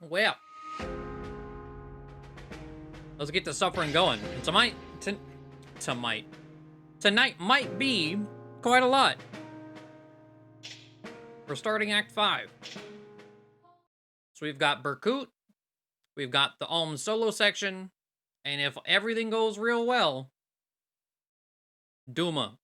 Well, let's get the suffering going. And tonight might be quite a lot. We're starting Act 5. So we've got Berkut, we've got the Alm solo section, and if everything goes real well, Duma.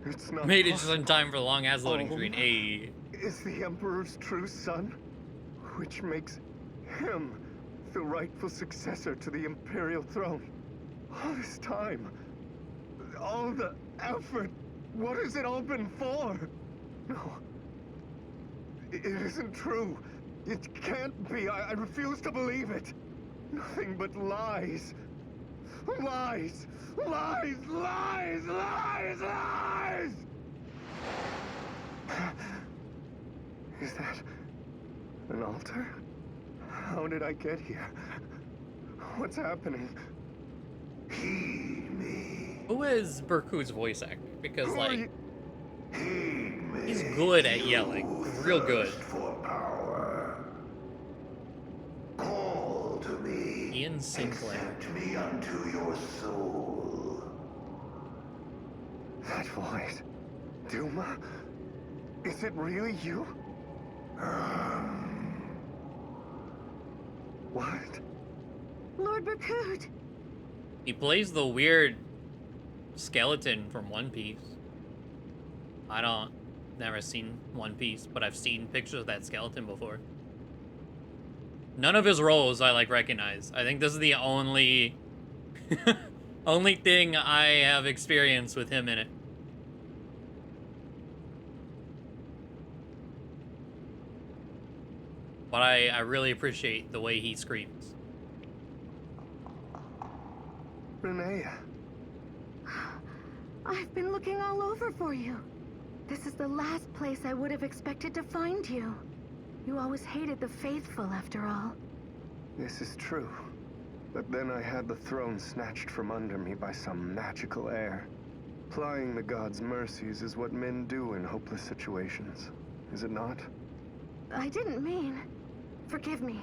It's not Made it just in time for the long ass loading screen. Hey. Is the Emperor's true son, which makes him the rightful successor to the Imperial throne. All this time, all the effort, what has it all been for? No, it isn't true. It can't be. I refuse to believe it. Nothing but lies. Lies! Lies! Lies! Lies! Lies! Is that an altar? How did I get here? What's happening? Heed me. Who is Berkut's voice actor? Because, Who like, Heed me. he's good at yelling. Real good. For power. Call to me. Ian Sinclair. Accept me unto your soul. That voice. Duma? Is it really you? What? Lord Berkut! He plays the weird skeleton from One Piece. Never seen One Piece, but I've seen pictures of that skeleton before. None of his roles I, like, recognize. I think this is the only only thing I have experience with him in it. But I really appreciate the way he screams. Renea. I've been looking all over for you. This is the last place I would have expected to find you. You always hated the faithful, after all. This is true. But then I had the throne snatched from under me by some magical heir. Plying the gods' mercies is what men do in hopeless situations, is it not? I didn't mean... Forgive me.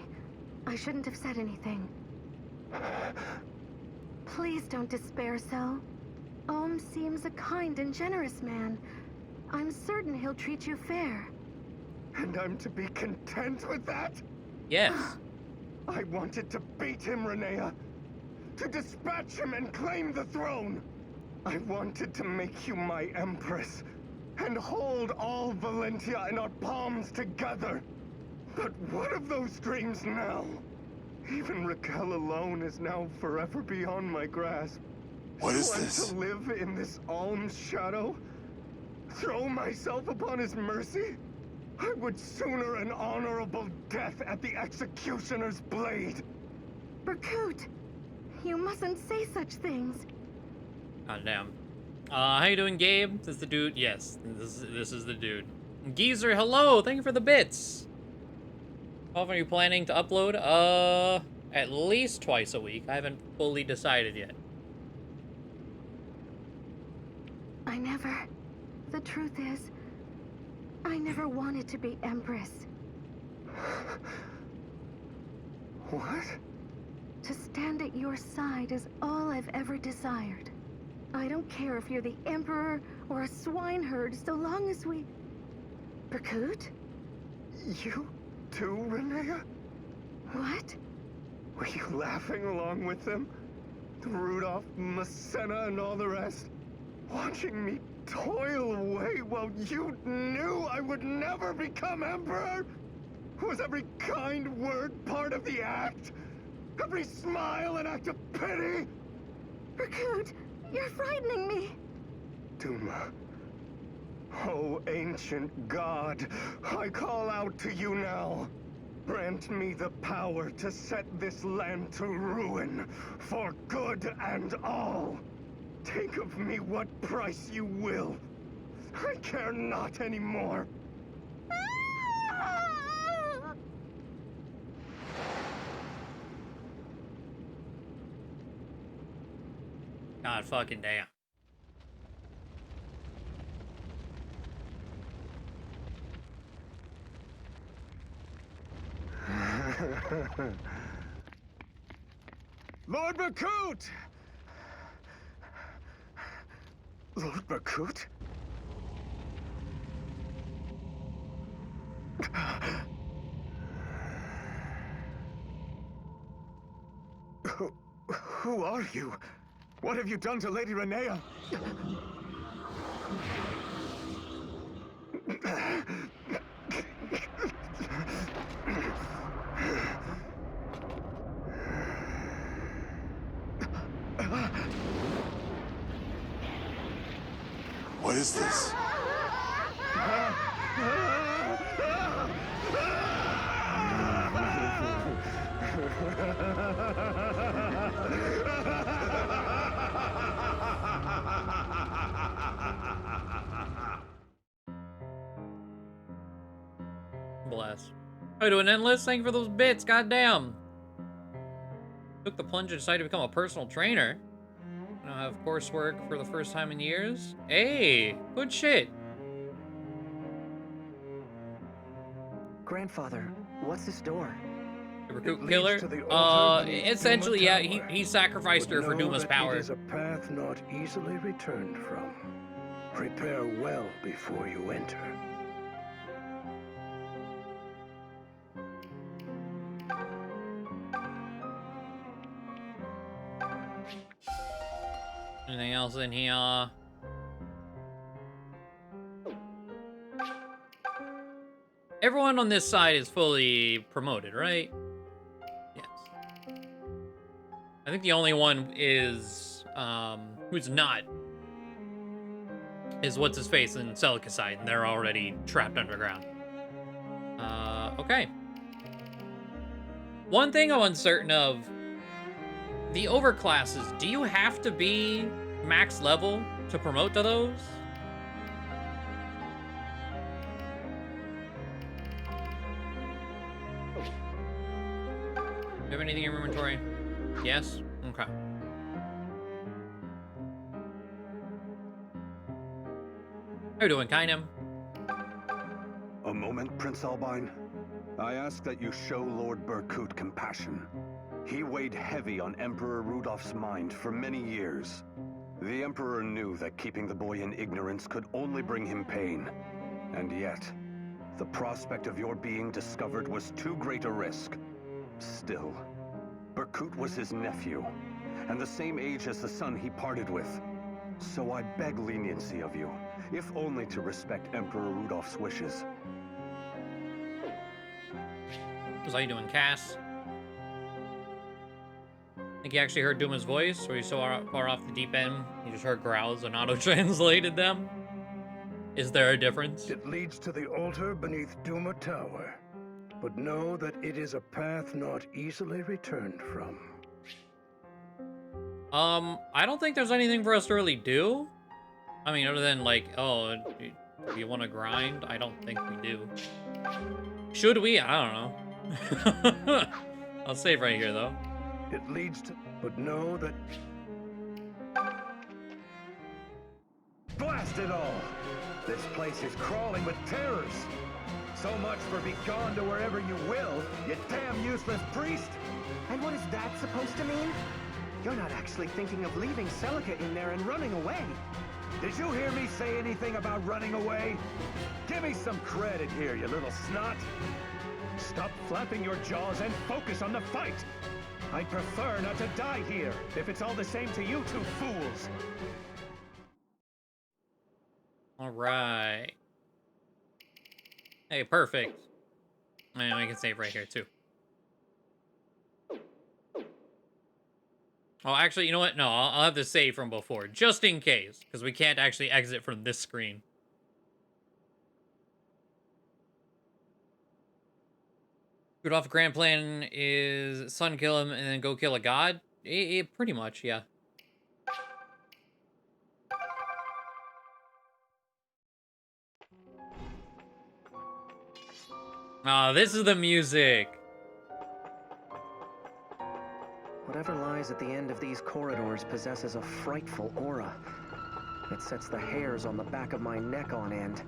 I shouldn't have said anything. Please don't despair so. Ohm seems a kind and generous man. I'm certain he'll treat you fair. And I'm to be content with that? Yes. I wanted to beat him, Renea. To dispatch him and claim the throne. I wanted to make you my empress. And hold all Valentia in our palms together. But what of those dreams now? Even Raquel alone is now forever beyond my grasp. What is So I'm this? to live in this alm's shadow? Throw myself upon his mercy? I would sooner an honorable death at the executioner's blade. Berkut! You mustn't say such things. God damn. How you doing, Gabe? This is the dude? Yes, this is the dude. Geezer, hello! Thank you for the bits! How often are you planning to upload? At least twice a week. I haven't fully decided yet. The truth is, I never wanted to be Empress. What? To stand at your side is all I've ever desired. I don't care if you're the Emperor or a swineherd, so long as we... Berkut? You too, Renea? What? Were you laughing along with them? Rudolph, Massena, and all the rest? Watching me toil away while you knew I would never become Emperor? Was every kind word part of the act? Every smile an act of pity? Berkut, you're frightening me. Duma. Oh, ancient god, I call out to you now. Grant me the power to set this land to ruin, for good and all. Take of me what price you will. I care not anymore. God fucking damn. Lord Berkut! Lord Berkut? Who are you? What have you done to Lady Renea? What is this? Bless. How you doing, Endless? Thank you for those bits, goddamn. Took the plunge and decided to become a personal trainer. Now have coursework for the first time in years. Hey, good shit. Grandfather, what's this door? The recruit killer? Essentially, yeah, he sacrificed her for Duma's power. It is a path not easily returned from. Prepare well before you enter. Anything else in here? Everyone on this side is fully promoted, right? Yes. I think the only one is, who's not, is what's his face in Celica's side, and they're already trapped underground. Okay. One thing I'm uncertain of, the overclasses, do you have to be max level to promote to those? Do you have anything in your inventory? Yes? Okay. How you doing, Kainem? A moment, Prince Albine. I ask that you show Lord Berkut compassion. He weighed heavy on Emperor Rudolph's mind for many years. The Emperor knew that keeping the boy in ignorance could only bring him pain. And yet, the prospect of your being discovered was too great a risk. Still, Berkut was his nephew, and the same age as the son he parted with. So I beg leniency of you, if only to respect Emperor Rudolph's wishes. How you doing, Cass? Think you actually heard Duma's voice, or you so far off the deep end, you just heard growls and auto-translated them? Is there a difference? It leads to the altar beneath Duma Tower. But know that it is a path not easily returned from. I don't think there's anything for us to really do. I mean, other than like, oh, do you want to grind? I don't think we do. Should we? I don't know. I'll save right here, though. It leads to... But know that... Blast it all! This place is crawling with terrors. So much for be gone to wherever you will, you damn useless priest! And what is that supposed to mean? You're not actually thinking of leaving Celica in there and running away. Did you hear me say anything about running away? Give me some credit here, you little snot! Stop flapping your jaws and focus on the fight! I'd prefer not to die here, if it's all the same to you two fools! Alright. Hey, perfect. And we can save right here, too. Oh, actually, you know what? No, I'll have to save from before, just in case, because we can't actually exit from this screen. Rudolph's grand plan is son kill him and then go kill a god? Pretty much, yeah. Oh, this is the music. Whatever lies at the end of these corridors possesses a frightful aura. It sets the hairs on the back of my neck on end.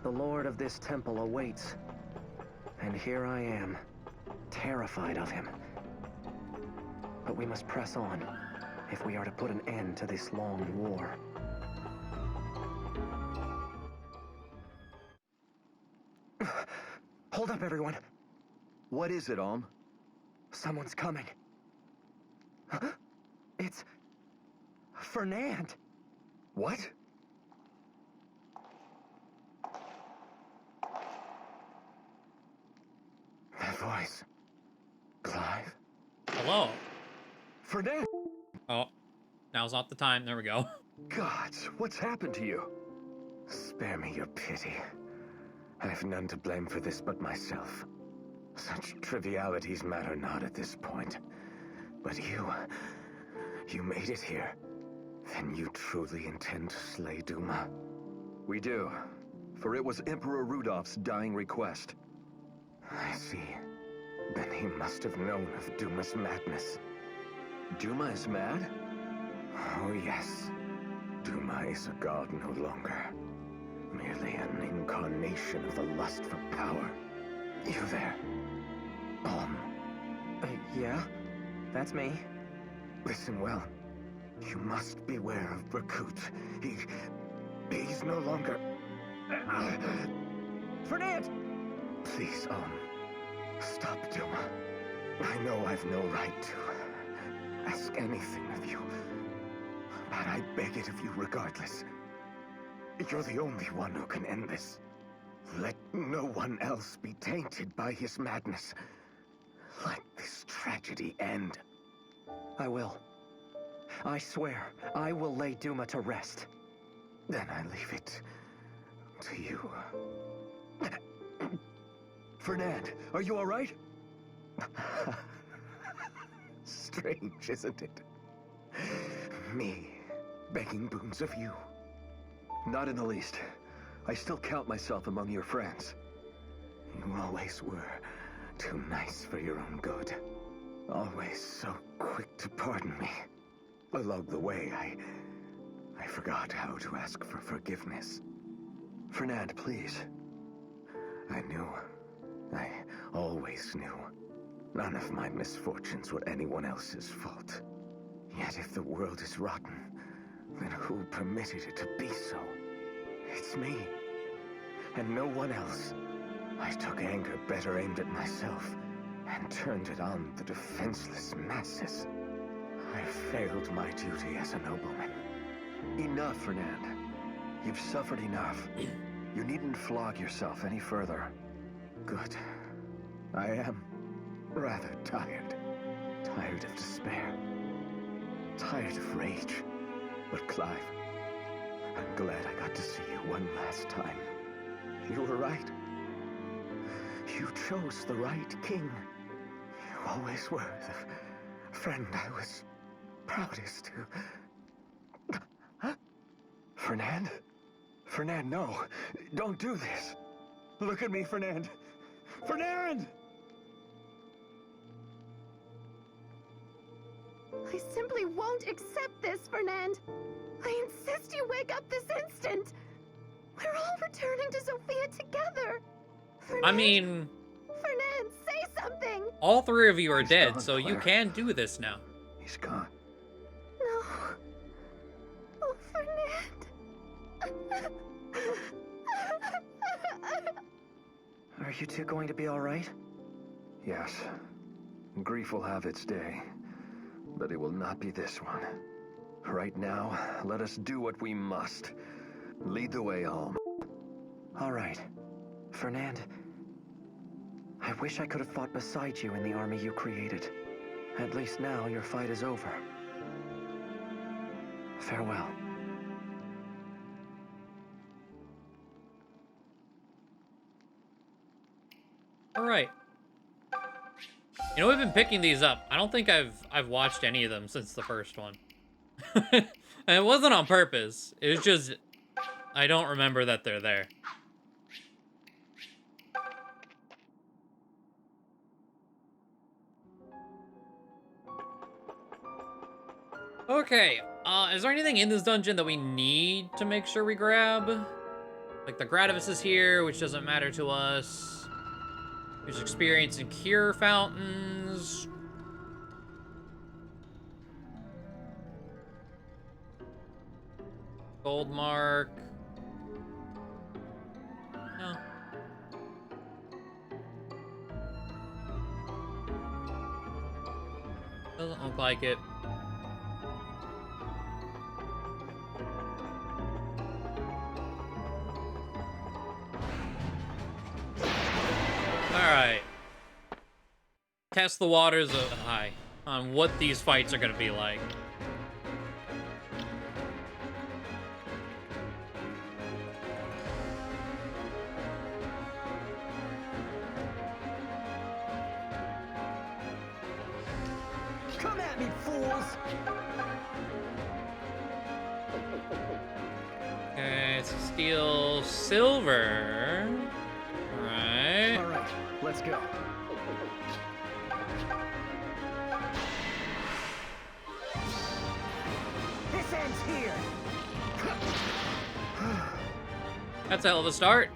The lord of this temple awaits. And here I am, terrified of him. But we must press on, if we are to put an end to this long war. Hold up, everyone. What is it, Alm? Someone's coming. It's... Fernand. What? That voice. Clive? Hello. Fernand! Oh, now's not the time. There we go. Gods, what's happened to you? Spare me your pity. I have none to blame for this but myself. Such trivialities matter not at this point. But you made it here. Then you truly intend to slay Duma? We do, for it was Emperor Rudolph's dying request. I see. Then he must have known of Duma's madness. Duma is mad? Oh yes. Duma is a god no longer. Merely an incarnation of the lust for power. You there? Yeah? That's me. Listen well. You must beware of Berkut. He's no longer... Fernand! Please, stop Duma. I know I've no right to ask anything of you, but I beg it of you regardless. You're the only one who can end this. Let no one else be tainted by his madness. Let this tragedy end. I will. I swear, I will lay Duma to rest. Then I leave it to you. Fernand, are you all right? Strange, isn't it? Me, begging boons of you. Not in the least. I still count myself among your friends. You always were too nice for your own good. Always so quick to pardon me. Along the way, I forgot how to ask for forgiveness. Fernand, please. I knew. I always knew. None of my misfortunes were anyone else's fault. Yet if the world is rotten, then who permitted it to be so? It's me. And no one else. I took anger better aimed at myself, and turned it on the defenseless masses. I failed my duty as a nobleman. Enough, Fernand. You've suffered enough. You needn't flog yourself any further. Good. I am rather tired. Tired of despair. Tired of rage. But Clive, I'm glad I got to see you one last time. You were right. You chose the right king. You always were the friend I was proudest to... Fernand? Fernand, no. Don't do this. Look at me, Fernand. Fernand! I simply won't accept this, Fernand. I insist you wake up this instant. We're all returning to Sophia together. Fernand, I mean, Fernand, say something. all three of you are He's dead, gone, so you Claire. can do this now. He's gone. No. Oh, Fernand. Are you two going to be all right? Yes. Grief will have its day, but it will not be this one. Right now, let us do what we must. Lead the way, Alm. All right. Fernand, I wish I could have fought beside you in the army you created. At least now your fight is over. Farewell. All right. You know, we've been picking these up. I don't think I've watched any of them since the first one. And it wasn't on purpose. It was just I don't remember that they're there. Okay, is there anything in this dungeon that we need to make sure we grab? Like the Gradavis is here, which doesn't matter to us. Use experience in cure fountains. Gold mark. No. Doesn't look like it. Alright. Test the waters of high on what these fights are gonna be like. Come at me, fools! Okay, it's steel, silver. Alright. All right, let's go. This ends here. That's a hell of a start.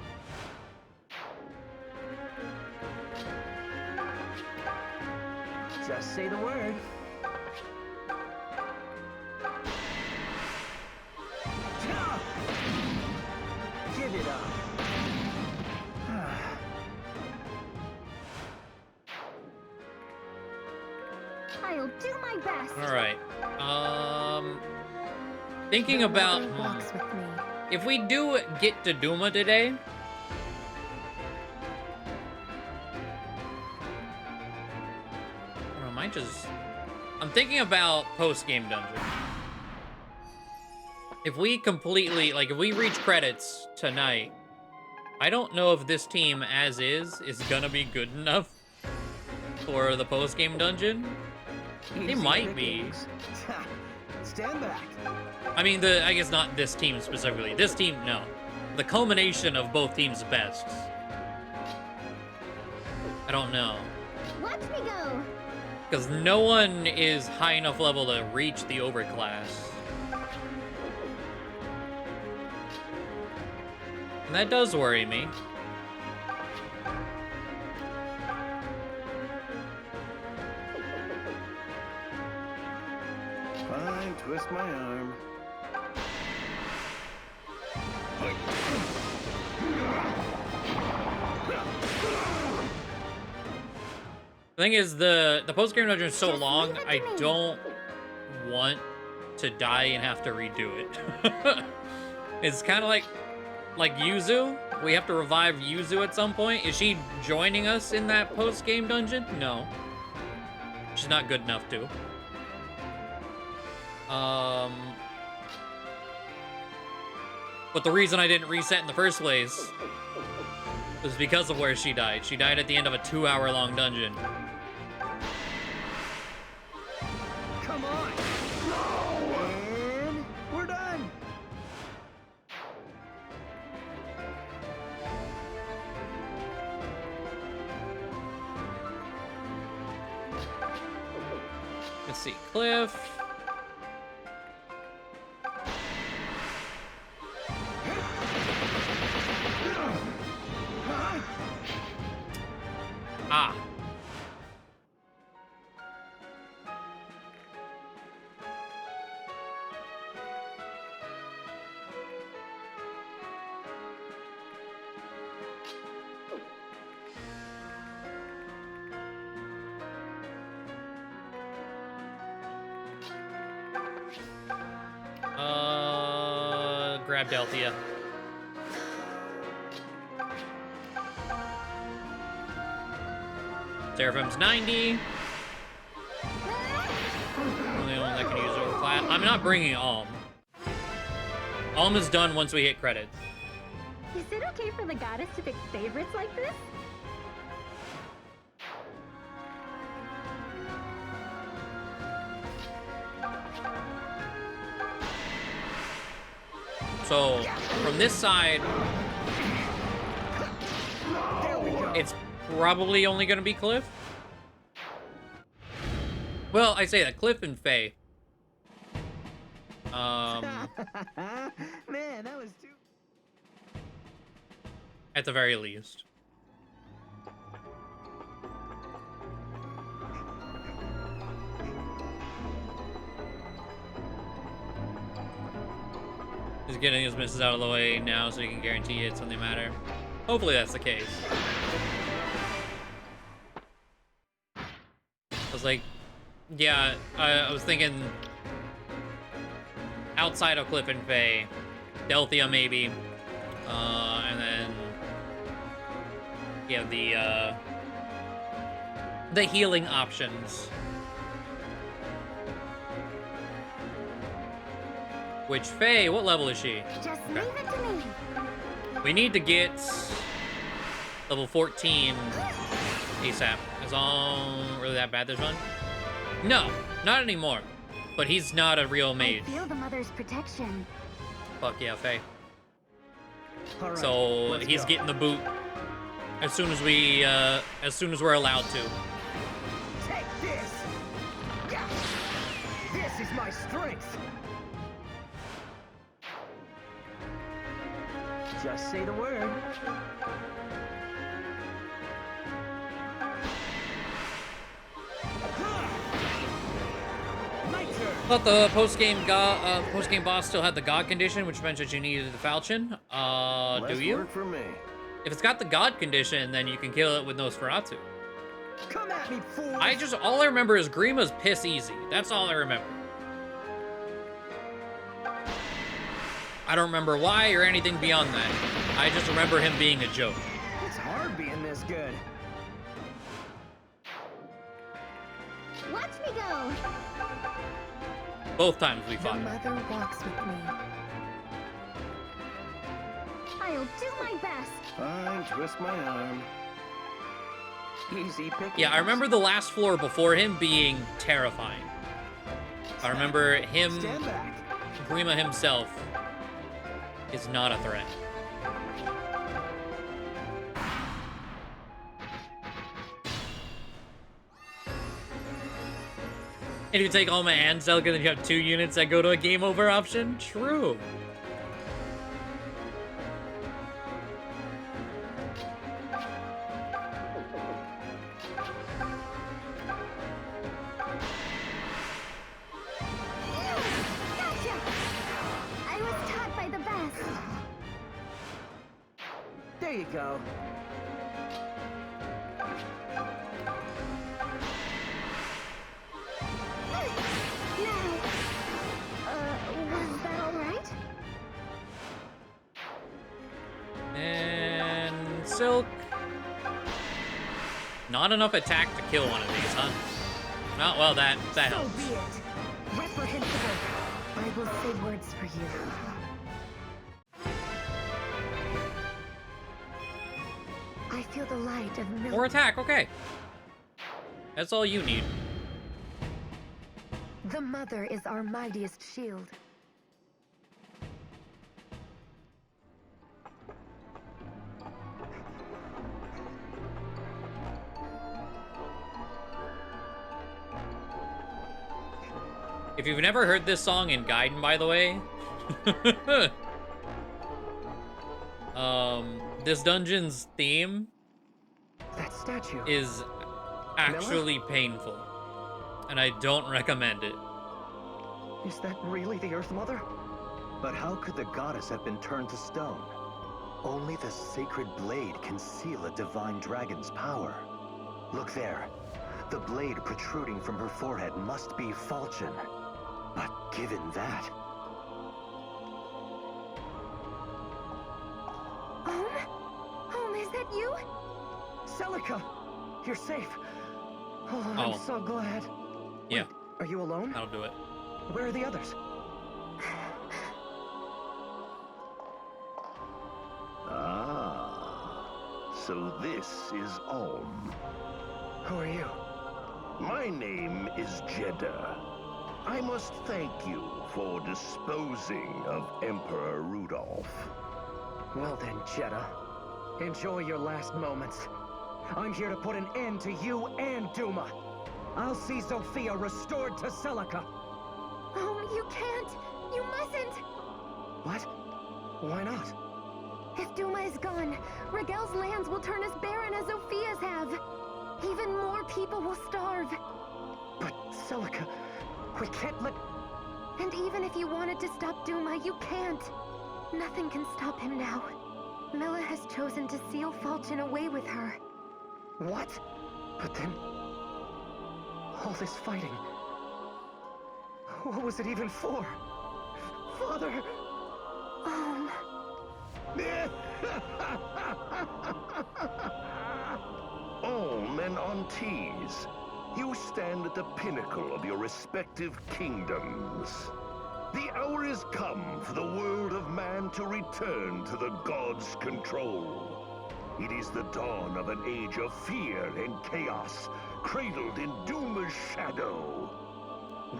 Just say the word. Give it up. I'll do my best. Alright. Thinking about Whoever walks with me. if we do get to Duma today. I don't know, might just. I'm thinking about post-game dungeon. If we completely, like, if we reach credits tonight, I don't know if this team as is gonna be good enough for the post-game dungeon. They might be. Stand back. I mean, I guess not this team specifically. This team, no. The culmination of both teams' bests. I don't know. Watch me go. Because no one is high enough level to reach the overclass. And that does worry me. Fine, twist my arm. The thing is, the post-game dungeon is so long, I don't want to die and have to redo it. It's kind of like Yuzu. We have to revive Yuzu at some point. Is she joining us in that post-game dungeon? No. She's not good enough to. But the reason I didn't reset in the first place was because of where she died. She died at the end of a 2-hour-long dungeon. Come on. And we're done. Let's see, Cliff. Ah. Grab Delthea. Seraphim's 90. Only one that can use overclass. I'm not bringing Alm. Alm is done once we hit credits. Is it okay for the goddess to pick favorites like this? So, from this side, it's probably only going to be Cliff. Well, I say that. Cliff and Faye. Man, that was too... At the very least. He's getting his misses out of the way now so he can guarantee hits when they matter. Hopefully that's the case. I was like, yeah, I was thinking outside of Cliff and Faye, Delthea maybe, and then yeah, the healing options. Which Faye, what level is she? Just leave it to me. We need to get level 14 ASAP. Is all really that bad this run? No, not anymore. But he's not a real mage. I feel the mother's protection. Fuck yeah, Faye. All right, So let's he's go. getting the boot as soon as we're allowed to. Take this! Yeah. This is my strength! Just say the word. My turn! Thought the post-game boss still had the god condition, which meant that you needed the falchion. Do Less you? work for me. If it's got the god condition, then you can kill it with Nosferatu. Come at me, fool! All I remember is Grima's piss easy. That's all I remember. I don't remember why or anything beyond that. I just remember him being a joke. It's hard being this good. Watch me go. Both times we The fought him. mother walks with me. I'll do my best. Fine, twist my arm. Easy picking. Yeah, I remember the last floor before him being terrifying. I remember him, Stand back. Grima himself, is not a threat. And you take all my Anselka, then you have 2 units that go to a game over option? True. Gotcha! I was taught by the best. There you go. Was that all right? And Silk. Not enough attack to kill one of these, huh? Oh, well, that So helps. be it. Reprehensible. I will say words for you. I feel the light of milk. More attack, okay. That's all you need. The mother is our mightiest shield. If you've never heard this song in Gaiden, by the way, this dungeon's theme That statue. is actually painful, and I don't recommend it. Is that really the Earth Mother? But how could the goddess have been turned to stone? Only the sacred blade can seal a divine dragon's power. Look there. The blade protruding from her forehead must be falchion. But given that... Home, is that you? Celica! You're safe. Oh, I'm Oh. so glad. Yeah, Are you alone? that'll do it. Where are the others? Ah, so this is Ulm. Who are you? My name is Jeddah. I must thank you for disposing of Emperor Rudolph. Well then, Jeddah. Enjoy your last moments. I'm here to put an end to you and Duma. I'll see Zofia restored to Celica. Oh, you can't. You mustn't. What? Why not? If Duma is gone, Regel's lands will turn as barren as Zophia's have. Even more people will starve. But Celica, we can't let... And even if you wanted to stop Duma, you can't. Nothing can stop him now. Milla has chosen to seal Falchion away with her. What? But then... all this fighting... what was it even for? Father! Olm and Antes, you stand at the pinnacle of your respective kingdoms. The hour is come for the world of man to return to the gods' control. It is the dawn of an age of fear and chaos, cradled in Duma's shadow.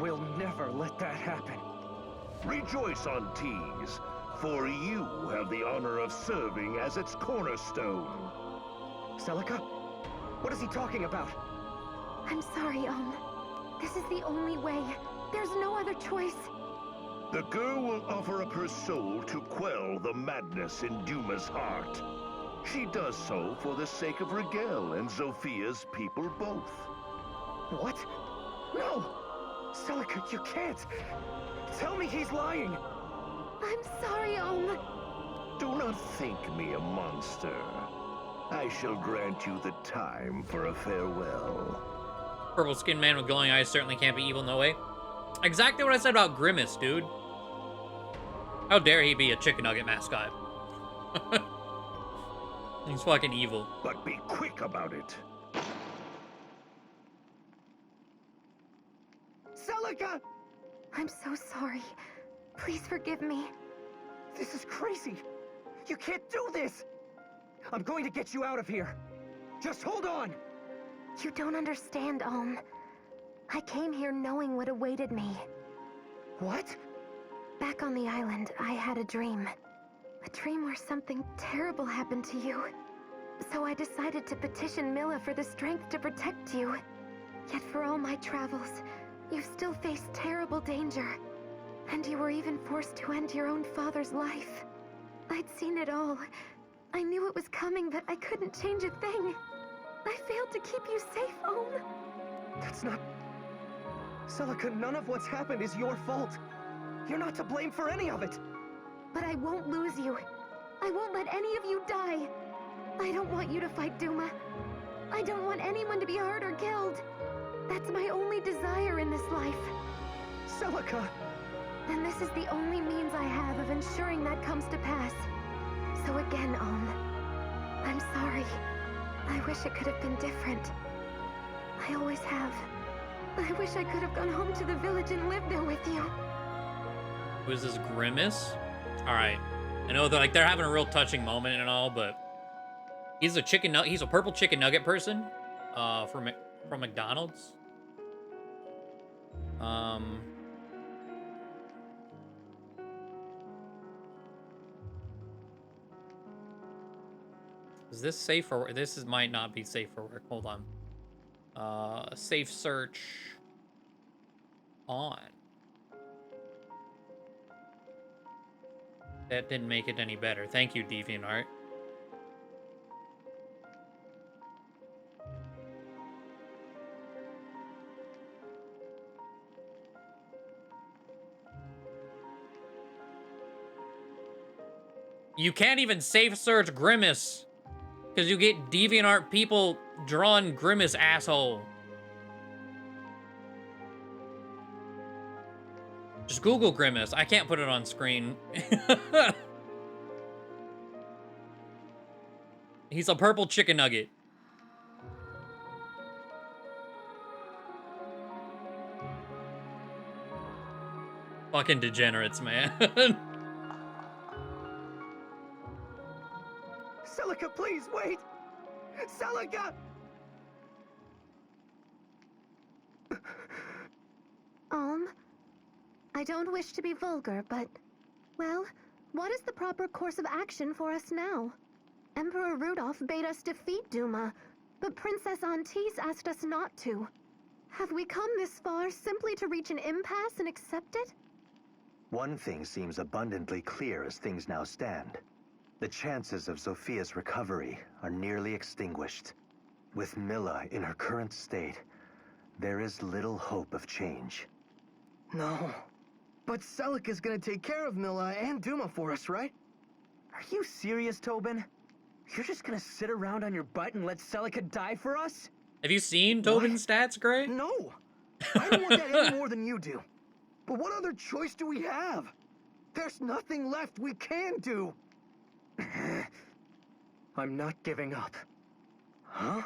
We'll never let that happen. Rejoice, Antes, for you have the honor of serving as its cornerstone. Celica? What is he talking about? I'm sorry, This is the only way. There's no other choice. The girl will offer up her soul to quell the madness in Duma's heart. She does so for the sake of Rigel and Zophia's people both. What? No! Celica, you can't! Tell me he's lying! I'm sorry, Do not think me a monster. I shall grant you the time for a farewell. Purple skinned man with glowing eyes certainly can't be evil, no way. Exactly what I said about Grimace, dude. How dare he be a chicken nugget mascot? He's fucking evil. But be quick about it. Celica! I'm so sorry. Please forgive me. This is crazy! You can't do this! I'm going to get you out of here! Just hold on! You don't understand, I came here knowing what awaited me. What? Back on the island, I had a dream. A dream where something terrible happened to you. So I decided to petition Milla for the strength to protect you. Yet for all my travels, you've still faced terrible danger. And you were even forced to end your own father's life. I'd seen it all. I knew it was coming, but I couldn't change a thing. I failed to keep you safe, That's not... Celica, none of what's happened is your fault. You're not to blame for any of it. But I won't lose you. I won't let any of you die. I don't want you to fight Duma. I don't want anyone to be hurt or killed. That's my only desire in this life. Celica! And this is the only means I have of ensuring that comes to pass. So again, I'm sorry. I wish it could have been different. I always have. I wish I could have gone home to the village and lived there with you. Who is this, Grimace? Alright. I know that, like, they're having a real touching moment and all, but... He's a purple chicken nugget person. From McDonald's. Is this safe for work? This might not be safe for work. Hold on. Safe search on. That didn't make it any better. Thank you, DeviantArt. You can't even safe search Grimace. Because you get DeviantArt people drawing Grimace, asshole. Just Google Grimace. I can't put it on screen. He's a purple chicken nugget. Fucking degenerates, man. Celica, please, wait! Celica! I don't wish to be vulgar, but... Well, what is the proper course of action for us now? Emperor Rudolph bade us defeat Duma, but Princess Antis asked us not to. Have we come this far simply to reach an impasse and accept it? One thing seems abundantly clear as things now stand. The chances of Zophia's recovery are nearly extinguished. With Milla in her current state, there is little hope of change. No. But Celica's gonna take care of Milla and Duma for us, right? Are you serious, Tobin? You're just gonna sit around on your butt and let Celica die for us? Have you seen Tobin's stats, Gray? No! I don't want that any more than you do. But what other choice do we have? There's nothing left we can do. I'm not giving up. Huh?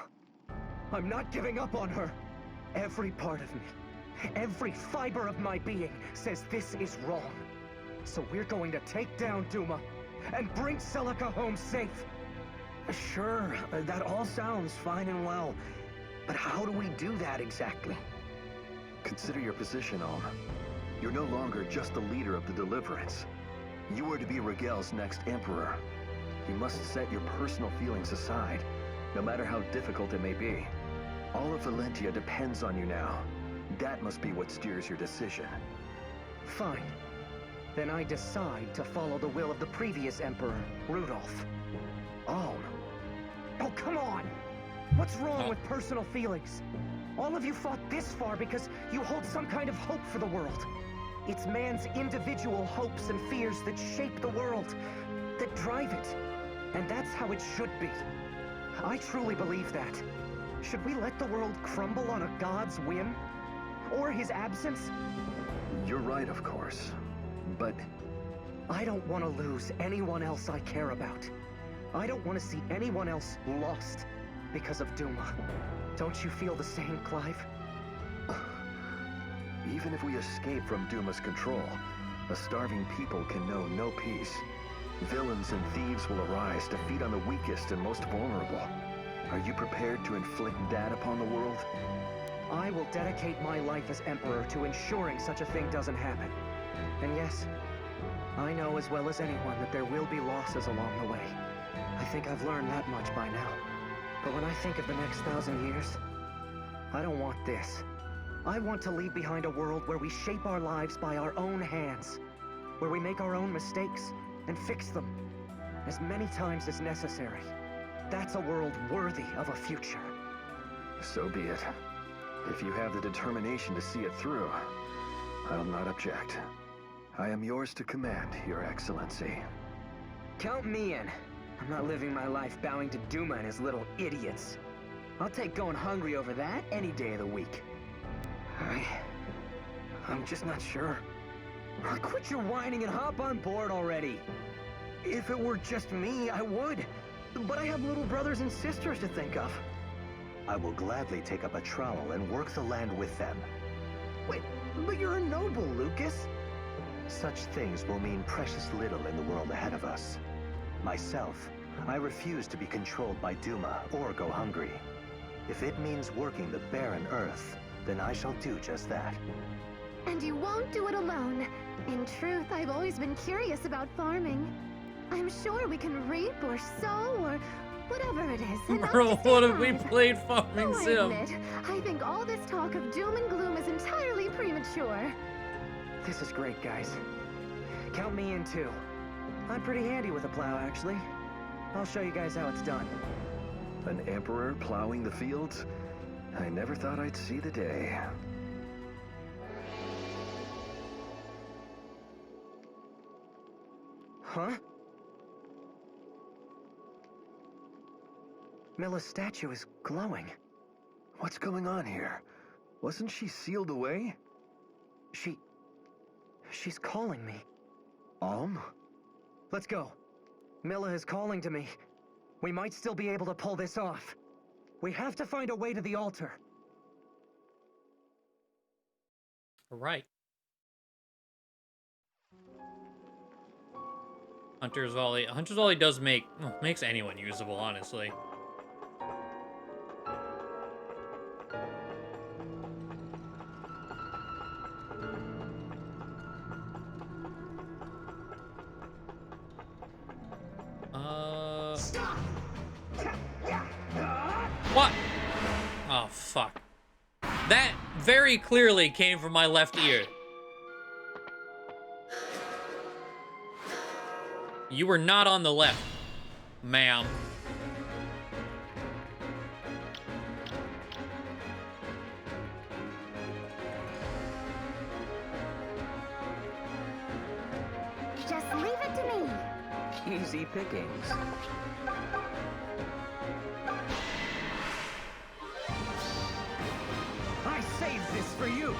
I'm not giving up on her. Every part of me, every fiber of my being says this is wrong. So we're going to take down Duma and bring Celica home safe. Sure, that all sounds fine and well. But how do we do that exactly? Consider your position, Alm. You're no longer just the leader of the Deliverance. You are to be Rigel's next Emperor. You must set your personal feelings aside, no matter how difficult it may be. All of Valentia depends on you now. That must be what steers your decision. Fine. Then I decide to follow the will of the previous Emperor, Rudolph. Alm. Oh, come on! What's wrong with personal feelings? All of you fought this far because you hold some kind of hope for the world. It's man's individual hopes and fears that shape the world, that drive it. And that's how it should be. I truly believe that. Should we let the world crumble on a god's whim? Or his absence? You're right, of course. But I don't want to lose anyone else I care about. I don't want to see anyone else lost because of Duma. Don't you feel the same, Clive? even if we escape from Duma's control, a starving people can know no peace. Villains and thieves will arise to feed on the weakest and most vulnerable. Are you prepared to inflict that upon the world? I will dedicate my life as Emperor to ensuring such a thing doesn't happen. And yes, I know as well as anyone that there will be losses along the way. I think I've learned that much by now. But when I think of the next 1,000 years, I don't want this. I want to leave behind a world where we shape our lives by our own hands, where we make our own mistakes and fix them as many times as necessary. That's a world worthy of a future. So be it. If you have the determination to see it through, I'll not object. I am yours to command, Your Excellency. Count me in. I'm not living my life bowing to Duma and his little idiots. I'll take going hungry over that any day of the week. I'm just not sure. Quit your whining and hop on board already. If it were just me, I would. But I have little brothers and sisters to think of. I will gladly take up a trowel and work the land with them. Wait, but you're a noble, Lucas. Such things will mean precious little in the world ahead of us. Myself, I refuse to be controlled by Duma or go hungry. If it means working the barren earth, then I shall do just that. And you won't do it alone. In truth, I've always been curious about farming. I'm sure we can reap or sow or whatever it is. And Bro, what if we played Farming I Sim? admit, I think all this talk of doom and gloom is entirely premature. This is great, guys. Count me in too. I'm pretty handy with a plow, actually. I'll show you guys how it's done. An emperor plowing the fields? I never thought I'd see the day. Huh? Milla's statue is glowing. What's going on here? Wasn't she sealed away? She's calling me. Alm? Let's go. Milla is calling to me. We might still be able to pull this off. We have to find a way to the altar. Right. Hunter's Volley. Hunter's Volley does makes anyone usable, honestly. What? Oh, fuck. That very clearly came from my left ear. You were not on the left, ma'am. Easy pickings. I saved this for you!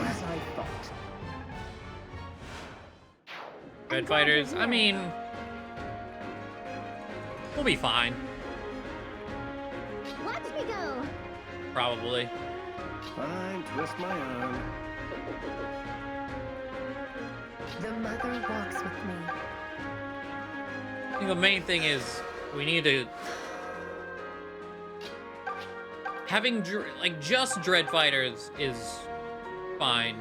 As I thought. Red fighters, I mean, we'll be fine. Watch me go! Probably. Fine, twist my arm. The mother walks with me. I think the main thing is we need to having like just Dread Fighters is fine.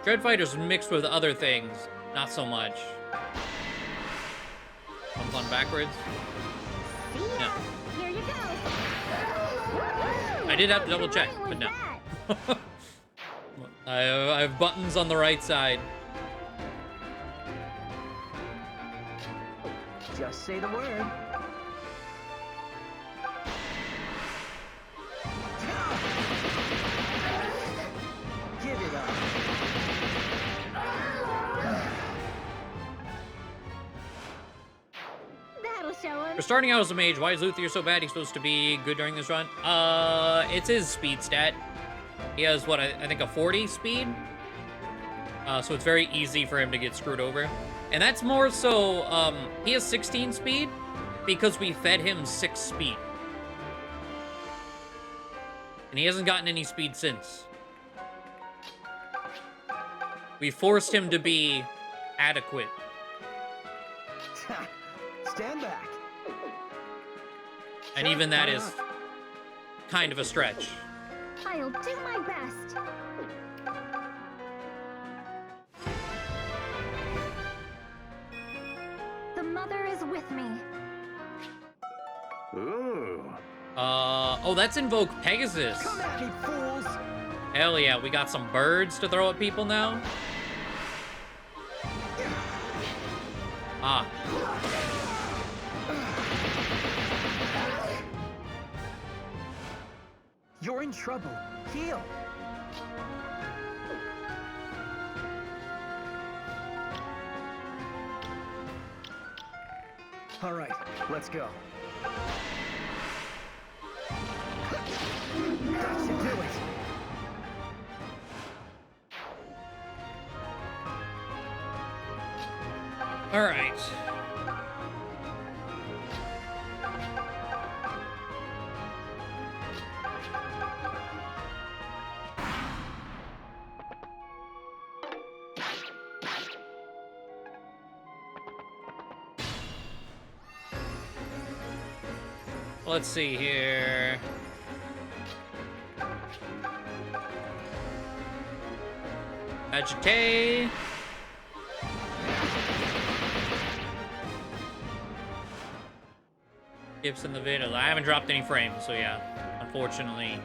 Dread Fighters mixed with other things, not so much. Comes on backwards. See ya! Yeah. Here you go! I did have to double check, but no. I have buttons on the right side. Just say the word. Give it up. That'll show him. For starting out as a mage, why is Luthier so bad? He's supposed to be good during this run. It's his speed stat. He has, what, I think a 40 speed? So it's very easy for him to get screwed over. And that's more so, he has 16 speed because we fed him 6 speed. And he hasn't gotten any speed since. We forced him to be adequate. Stand back. And even that is kind of a stretch. I'll do my best. The mother is with me. Ooh. Oh, that's Invoke Pegasus. Come at me, fools! Hell yeah, we got some birds to throw at people now. Ah. You're in trouble. Heal. All right, let's go. That should do it. All right. Let's see here. Agite. Gibson the vid. I haven't dropped any frames, so yeah. Unfortunately.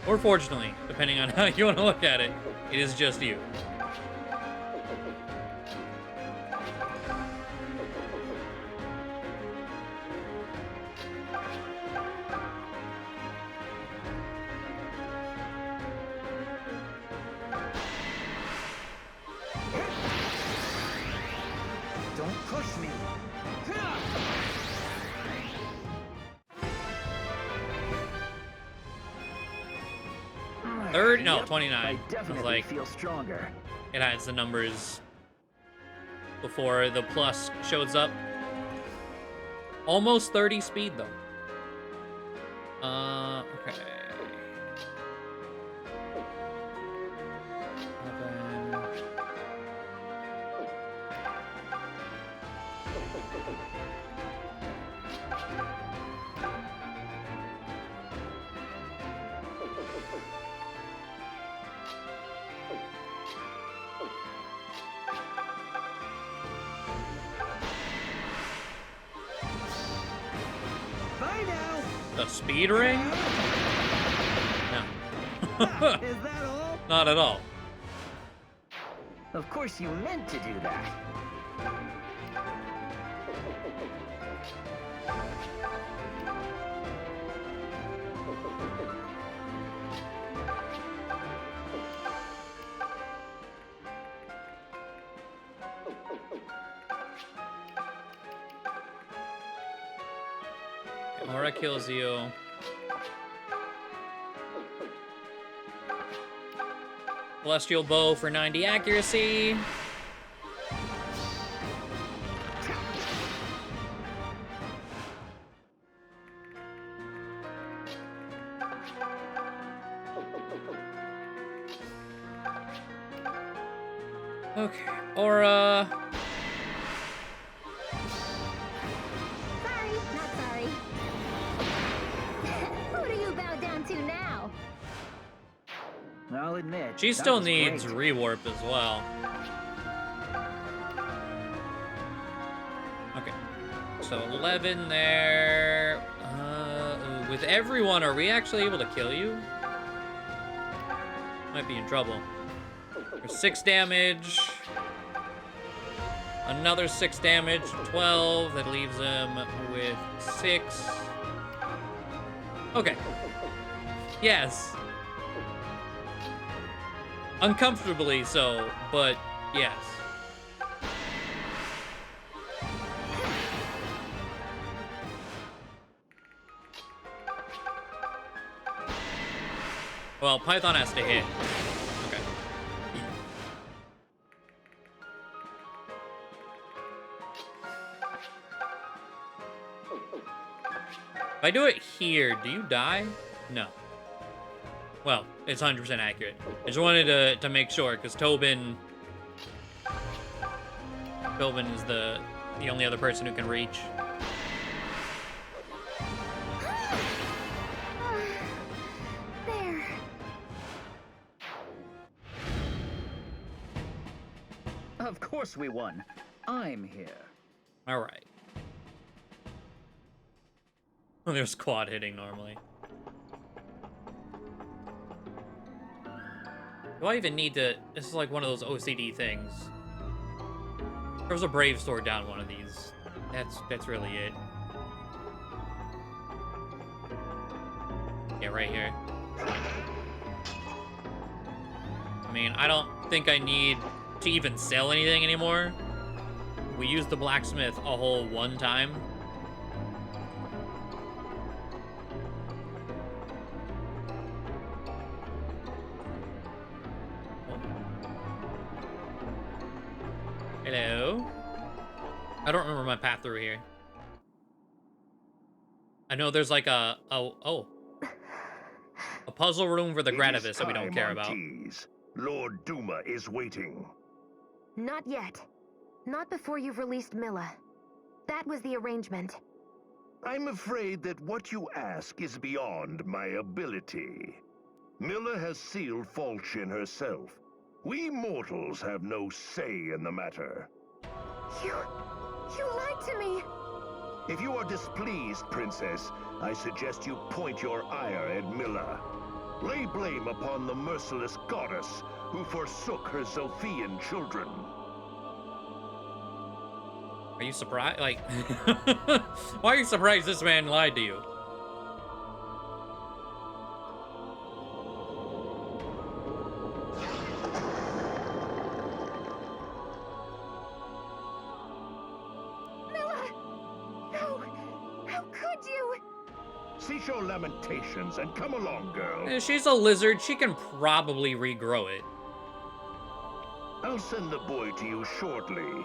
Or fortunately, depending on how you want to look at it, it is just you. Don't push me. Third? No, Yep, 29. I I was definitely like, feel stronger. it has the numbers before the plus shows up. Almost 30 speed, though. Okay. 11. Bye now. The speed ring? No. Is that all? Not at all. Of course you meant to do that. Aura kills you. Celestial Bow for 90 accuracy. Okay, Aura. Sorry, not sorry. Who do you bow down to now? I'll admit. She that still was needs great. rewarp as well. Okay, so 11 there. With everyone, are we actually able to kill you? Might be in trouble. There's 6 damage. Another 6 damage, 12. That leaves him with 6. Okay. Yes. Uncomfortably so, but yes. Well, Python has to hit. Okay. If I do it here, do you die? No. Well, it's 100% accurate. I just wanted to make sure, because Tobin is the only other person who can reach. There. Of course we won. I'm here. All right. Well, they're squad hitting normally. Do I even need to... This is like one of those OCD things. There was a Brave Sword down one of these. That's really it. Yeah, right here. I mean, I don't think I need to even sell anything anymore. We used the blacksmith a whole 1 time. Hello? I don't remember my path through here. I know there's like a puzzle room for the Gratavis that we don't care about. Lord Duma is waiting. Not yet. Not before you've released Milla. That was the arrangement. I'm afraid that what you ask is beyond my ability. Milla has sealed Falchion herself. We mortals have no say in the matter. You lied to me! If you are displeased, Princess, I suggest you point your ire at Milla. Lay blame upon the merciless goddess who forsook her Zophian children. Are you surprised? Like, why are you surprised this man lied to you? Cease your lamentations and come along, girl. She's a lizard. She can probably regrow it. I'll send the boy to you shortly.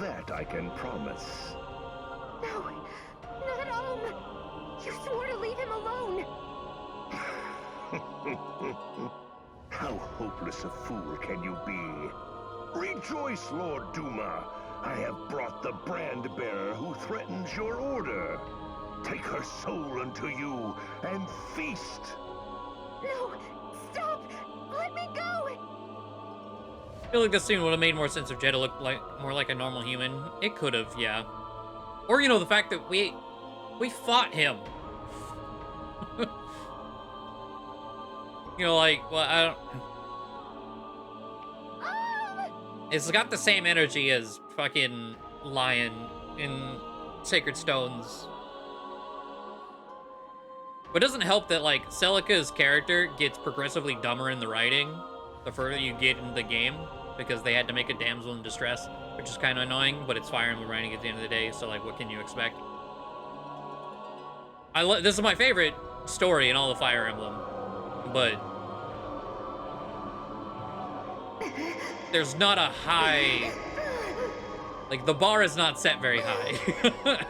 That I can promise. No, not Om. You swore to leave him alone. How hopeless a fool can you be? Rejoice, Lord Duma. I have brought the brand bearer who threatens your order. Take her soul unto you and feast. No, stop! Let me go! I feel like this scene would have made more sense if Jeddah looked like more like a normal human. It could have, yeah. Or, you know, the fact that we fought him. You know, like, well, I don't... It's got the same energy as fucking Lion in Sacred Stones. But it doesn't help that, like, Celica's character gets progressively dumber in the writing the further you get into the game, because they had to make a damsel in distress, which is kind of annoying, but it's Fire Emblem writing at the end of the day, so, like, what can you expect? This is my favorite story in all of Fire Emblem, but there's not a high, like the bar is not set very high.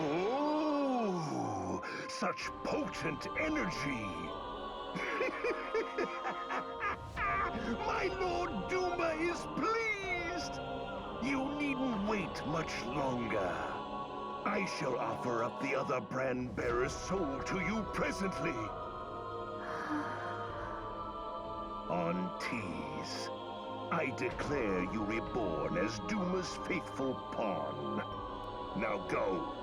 Oh, such potent energy. My Lord Duma is pleased. You needn't wait much longer. I shall offer up the other brand bearer's soul to you presently. On tease, I declare you reborn as Duma's faithful pawn. Now go.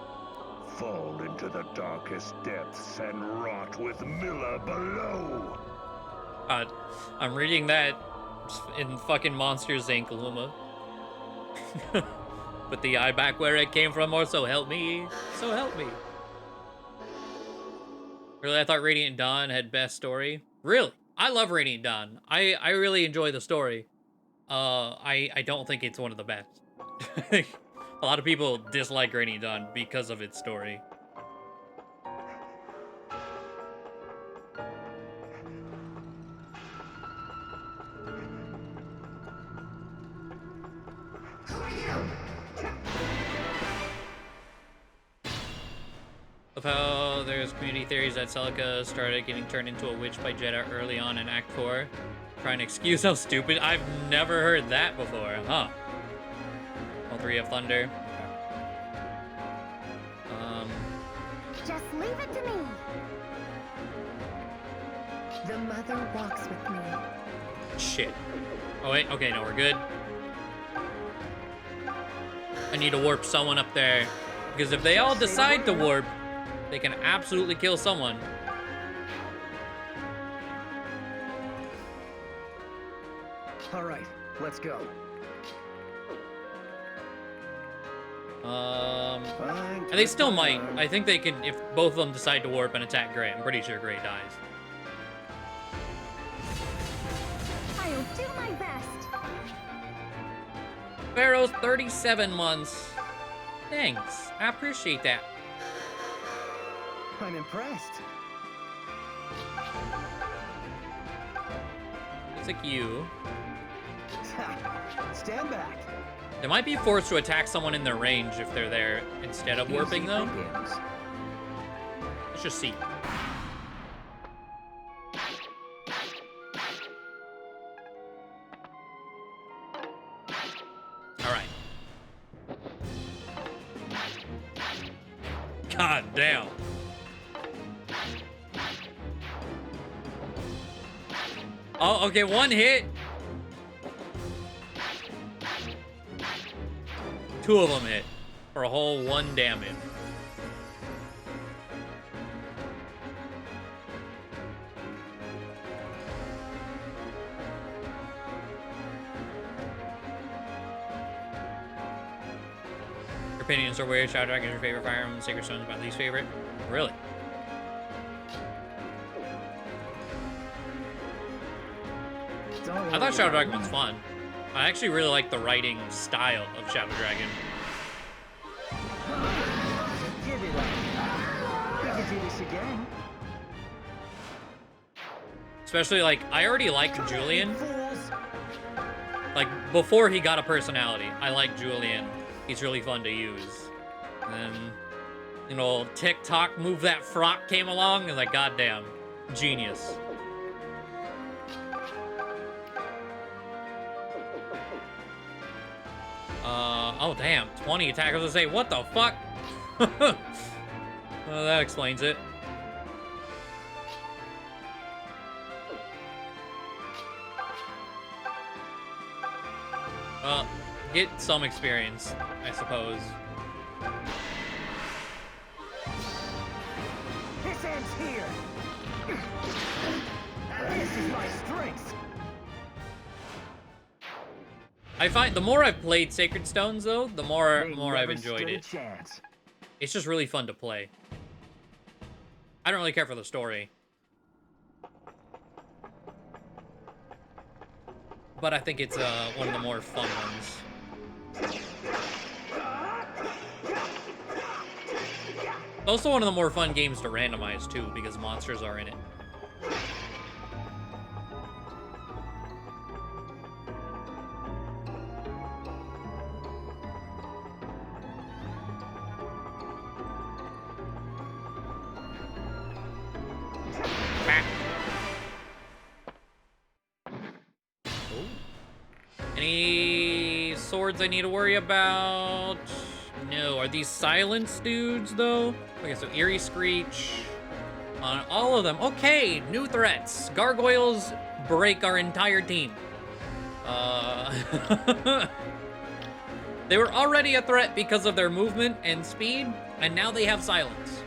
Fall into the darkest depths and rot with Milla below. I'm reading that in fucking Monsters Inc. Luma. Put the eye back where it came from, or so help me. So help me. Really, I thought Radiant Dawn had best story. Really? I love Radiant Dawn. I really enjoy the story. I don't think it's one of the best. A lot of people dislike Radiant Dawn because of its story. Of how there's community theories that Celica started getting turned into a witch by Jedha early on in Act 4. Trying to excuse how stupid. I've never heard that before, huh? All three have thunder. Just leave it to me. The mother walks with me. Shit. Oh wait, okay, no, we're good. I need to warp someone up there. Because if they all decide to warp, they can absolutely kill someone. All right, let's go. And they still might. I think they can, if both of them decide to warp and attack Gray. I'm pretty sure Gray dies. I'll do my best. Pharaoh's 37 months. Thanks. I appreciate that. I'm impressed. It's like you. Stand back. They might be forced to attack someone in their range if they're there instead of warping though. Let's just see. Alright. God damn. Oh, okay, one hit. Two of them hit for a whole 1 damage. Your opinions are weird. Shadow Dragon is your favorite Fire Emblem. Sacred Stone is my least favorite. Really? I thought Shadow Dragon was fun. I actually really like the writing style of Shadow Dragon. Give it up. We can do this again. Especially, like, I already liked Julian. Like, before he got a personality, I liked Julian. He's really fun to use. And then, you know, TikTok move that frock came along, and like, goddamn, genius. Oh damn, 20 attack. I was gonna say, what the fuck? Well, that explains it. Well, get some experience, I suppose. This ends here. This is my strength. I find the more I've played Sacred Stones, though, the more They I've never enjoyed stood a it. chance. It's just really fun to play. I don't really care for the story. But I think it's one of the more fun ones. It's also one of the more fun games to randomize, too, because monsters are in it. Any swords I need to worry about? No. Are these silence dudes, though? Okay, so Eerie Screech on all of them. Okay, new threats. Gargoyles break our entire team. They were already a threat because of their movement and speed, and now they have silence.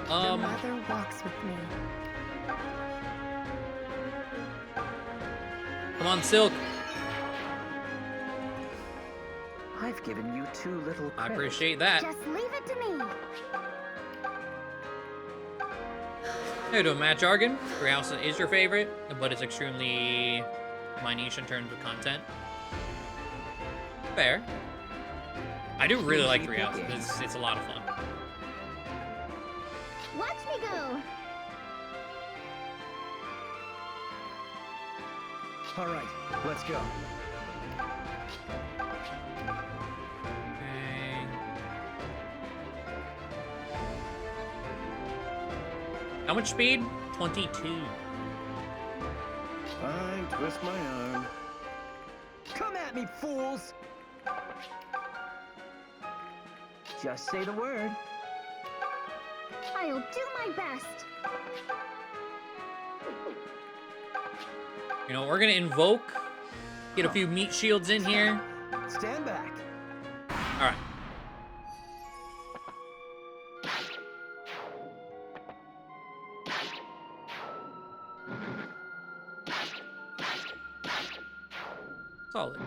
The mother walks with me. Come on, Silk. I've given you too little I credit. appreciate that. Just leave it to me. How you doing, Matt Jargon? Treehouse is your favorite, but it's extremely my niche in terms of content. Fair. I do really like Treehouse. It's a lot of fun. Watch me go. All right, let's go. Okay. How much speed? 22. Fine, twist my arm. Come at me, fools! Just say the word. I'll do my best. You know, we're gonna invoke, get a few meat shields in here. Stand back. All right. Solid.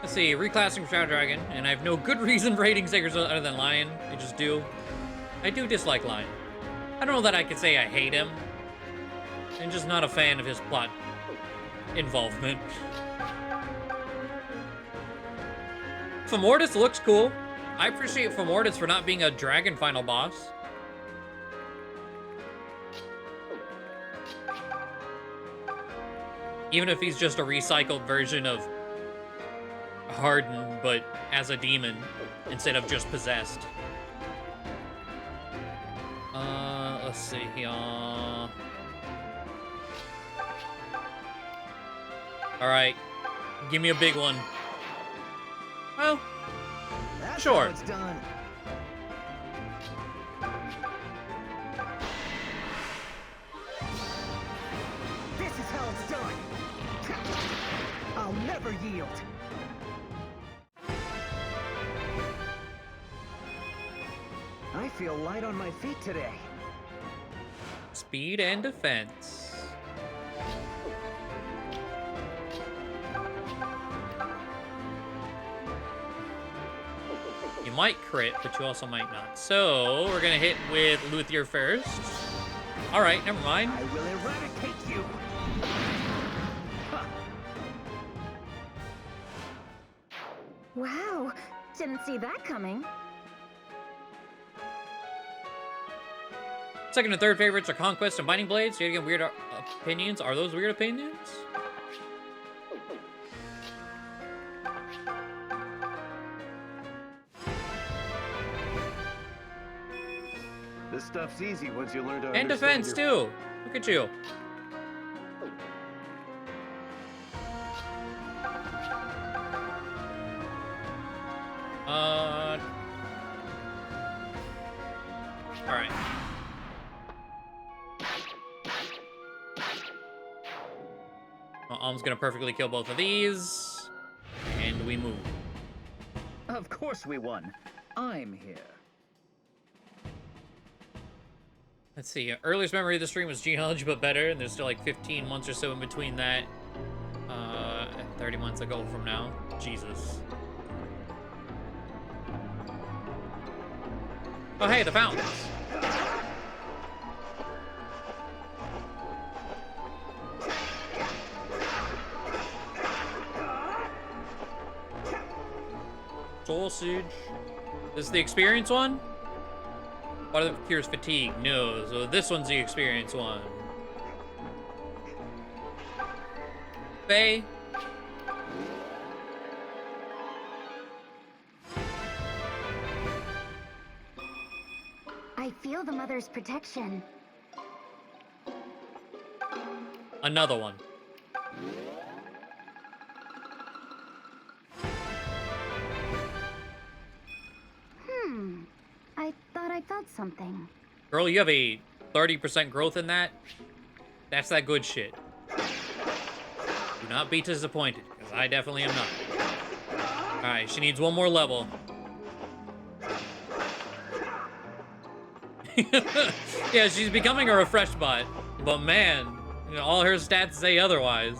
Let's see, reclassing from Shadow Dragon, and I have no good reason for hating Sacred Stones other than Lion. I just do. I do dislike Lion. I don't know that I could say I hate him. I'm just not a fan of his plot involvement. Femortis looks cool. I appreciate Femortis for not being a dragon final boss. Even if he's just a recycled version of Harden, but as a demon, instead of just possessed. Let's see here. Alright. Give me a big one. Well, That's sure. how it's done. This is how it's done. I'll never yield. I feel light on my feet today. Speed and defense. You might crit, but you also might not. So, we're gonna hit with Luthier first. Alright, never mind. I will eradicate you. Wow, didn't see that coming. Second and third favorites are Conquest and Binding Blades. So you get weird opinions. Are those weird opinions? This stuff's easy once you learn to And understand defense, your... too. Look at you. Alright. Well, Alm's gonna perfectly kill both of these. And we move. Of course we won. I'm here. Let's see. Earliest memory of the stream was genealogy, but better. And there's still like 15 months or so in between that. 30 months ago from now. Jesus. Oh, hey, the fountains. Sausage. This is the experience one? What if cures fatigue? No, so this one's the experience one. Faye. I feel the mother's protection. Another one. I thought I felt something. Girl, you have a 30% growth in that? That's that good shit. Do not be disappointed, because I definitely am not. Alright, she needs one more level. Yeah, she's becoming a refresh bot. But man, you know, all her stats say otherwise.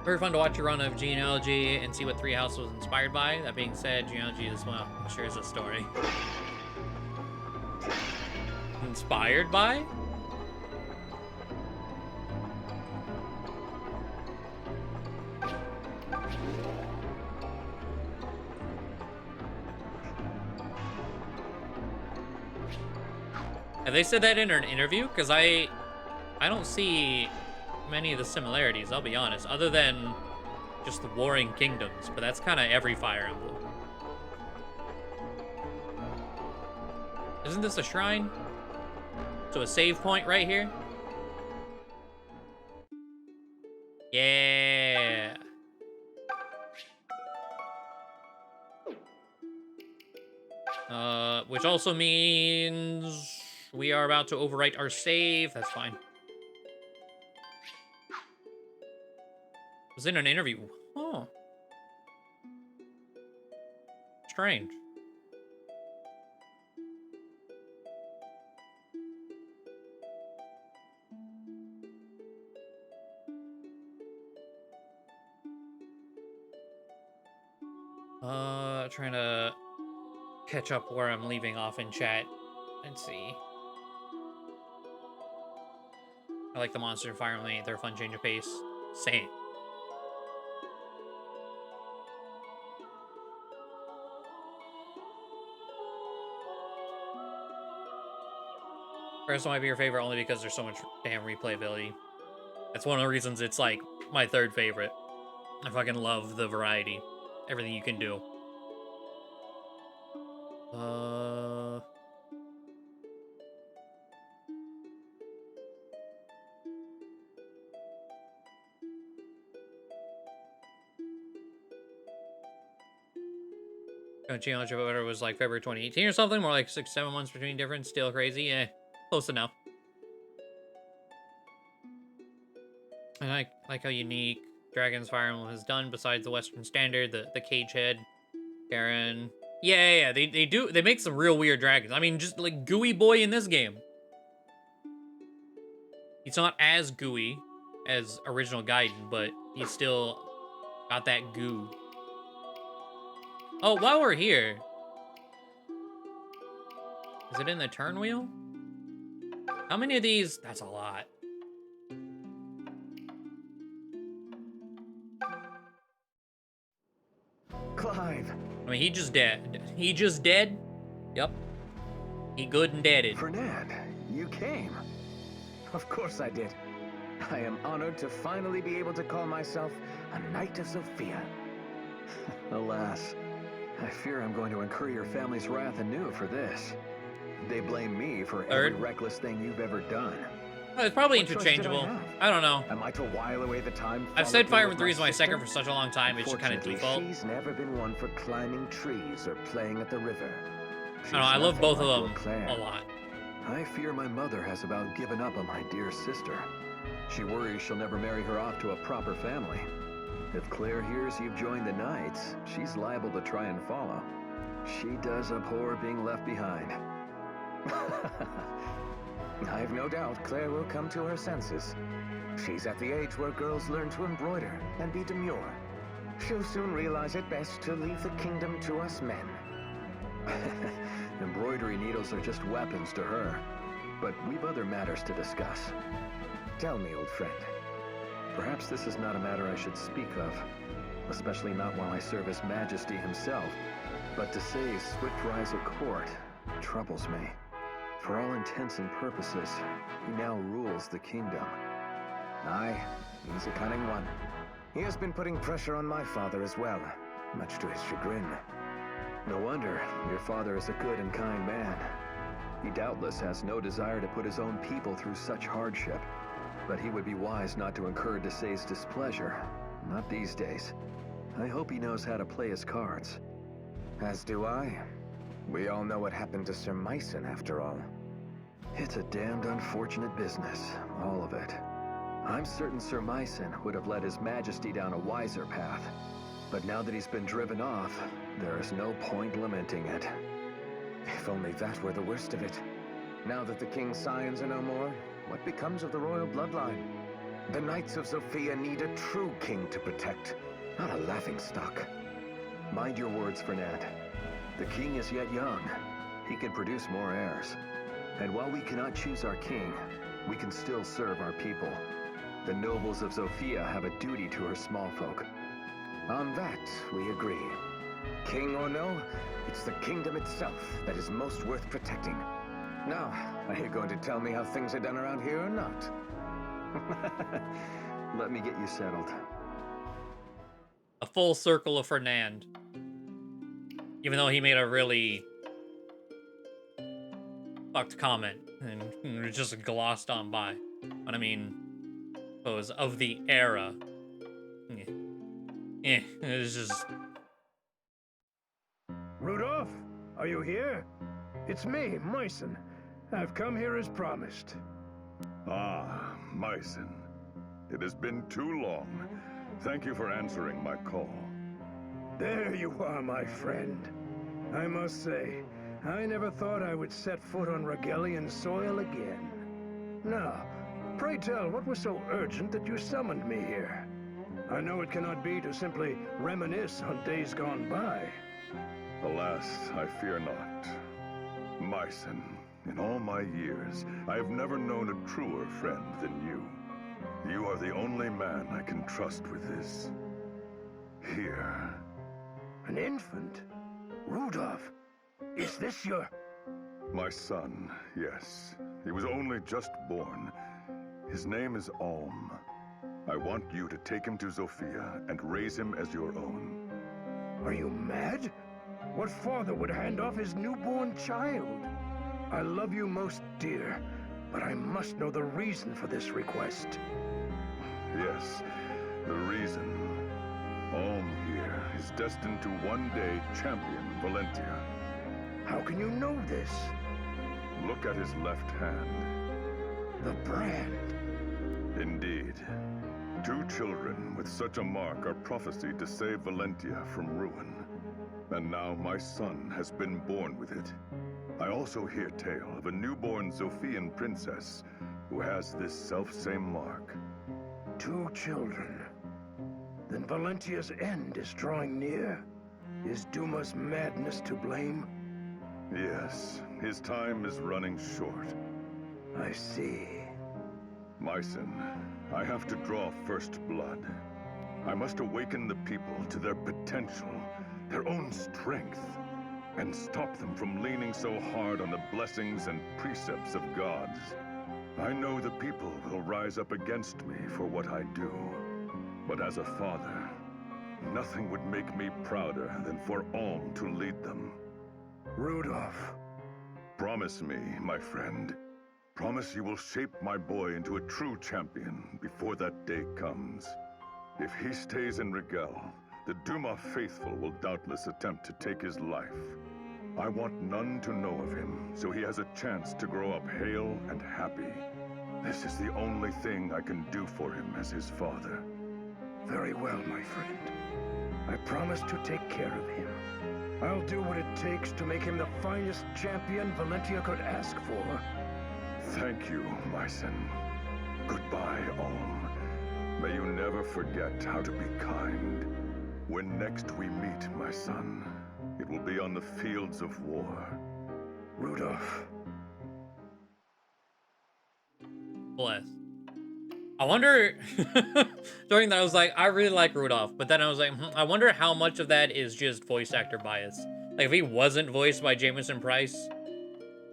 Very fun to watch your run of genealogy and see what 3 House was inspired by. That being said, genealogy as well sure is a story. Inspired by? Have they said that in an interview? Because I don't see many of the similarities, I'll be honest, other than just the Warring Kingdoms, but that's kind of every Fire Emblem. Isn't this a shrine? So a save point right here? Yeah. Which also means we are about to overwrite our save. That's fine. Was in an interview. Oh. Strange. Trying to catch up where I'm leaving off in chat. Let's see. I like the Monster and Fire Emblem. They're a fun change of pace. Same. First one might be your favorite only because there's so much damn replayability. That's one of the reasons it's like my 3rd favorite. I fucking love the variety. Everything you can do. Challenge of it was like February 2018 or something, more like 6-7 months between difference. Still crazy, yeah, close enough. I like how unique Dragon's Fire Emblem has done. Besides the Western standard, the cage head, Karen. Yeah, they make some real weird dragons. I mean, just like Gooey Boy in this game. He's not as gooey as original Gaiden, but he's still got that goo. Oh, while we're here, is it in the turn wheel? How many of these? That's a lot. Clive. I mean, he just dead. He just dead? Yep. He good and deaded. Fernand, you came. Of course I did. I am honored to finally be able to call myself a Knight of Sophia. Alas, I fear I'm going to incur your family's wrath anew for this. They blame me for every reckless thing you've ever done. Oh, it's probably What choice did I interchangeable. have? I don't know. Am I to while away the time? I've said frolicking Fire with Emblem 3 is my sister? second for such a long time, it's just kind of Fortunately, default. she's never been one for climbing trees or playing at the river. I don't know, I love both of them Claire. a lot. I fear my mother has about given up on my dear sister. She worries she'll never marry her off to a proper family. If Claire hears you've joined the Knights, she's liable to try and follow. She does abhor being left behind. I've no doubt Claire will come to her senses. She's at the age where girls learn to embroider and be demure. She'll soon realize it best to leave the kingdom to us men. Embroidery needles are just weapons to her. But we've other matters to discuss. Tell me, old friend. Perhaps this is not a matter I should speak of, especially not while I serve His Majesty himself. But to say swift rise at court troubles me. For all intents and purposes, he now rules the kingdom. Aye, he's a cunning one. He has been putting pressure on my father as well, much to his chagrin. No wonder. Your father is a good and kind man. He doubtless has no desire to put his own people through such hardship. But he would be wise not to incur Desai's displeasure. Not these days. I hope he knows how to play his cards. As do I. We all know what happened to Sir Myson, after all. It's a damned unfortunate business, all of it. I'm certain Sir Myson would have led His Majesty down a wiser path. But now that he's been driven off, there is no point lamenting it. If only that were the worst of it. Now that the King's scions are no more, what becomes of the royal bloodline? The Knights of Sophia need a true king to protect, not a laughingstock. Mind your words, Fernand. The king is yet young. He can produce more heirs. And while we cannot choose our king, we can still serve our people. The nobles of Sophia have a duty to her small folk. On that, we agree. King or no, it's the kingdom itself that is most worth protecting. Now, are you going to tell me how things are done around here or not? Let me get you settled. A full circle of Fernand. Even though he made a really fucked comment and just glossed on by. But I mean, suppose of the era. It's just... Rudolph, are you here? It's me, Myson. I've come here as promised. Ah, Myson. It has been too long. Thank you for answering my call. There you are, my friend. I must say, I never thought I would set foot on Regalian soil again. Now, pray tell, what was so urgent that you summoned me here? I know it cannot be to simply reminisce on days gone by. Alas, I fear not. Myson, in all my years, I have never known a truer friend than you. You are the only man I can trust with this. Here. An infant? Rudolph, is this your... My son, yes. He was only just born. His name is Alm. I want you to take him to Sophia and raise him as your own. Are you mad? What father would hand off his newborn child? I love you most dear, but I must know the reason for this request. Yes, the reason. Alm here is destined to one day champion Valentia. How can you know this? Look at his left hand. The brand. Indeed. 2 children with such a mark are prophesied to save Valentia from ruin. And now my son has been born with it. I also hear tale of a newborn Sophian princess who has this self-same mark. 2 children. Then Valentia's end is drawing near. Is Duma's madness to blame? Yes, his time is running short. I see. Myson, I have to draw first blood. I must awaken the people to their potential, their own strength, and stop them from leaning so hard on the blessings and precepts of gods. I know the people will rise up against me for what I do. But as a father, nothing would make me prouder than for Alm to lead them. Rudolph. Promise me, my friend, promise you will shape my boy into a true champion before that day comes. If he stays in Rigel, the Duma faithful will doubtless attempt to take his life. I want none to know of him, so he has a chance to grow up hale and happy. This is the only thing I can do for him as his father. Very well, my friend. I promise to take care of him. I'll do what it takes to make him the finest champion Valentia could ask for. Thank you, my son. Goodbye, Alm. May you never forget how to be kind. When next we meet, my son, it will be on the fields of war. Rudolph. Bless. I wonder, during that I was like, I really like Rudolph, but then I was like, I wonder how much of that is just voice actor bias. Like, if he wasn't voiced by Jamison Price,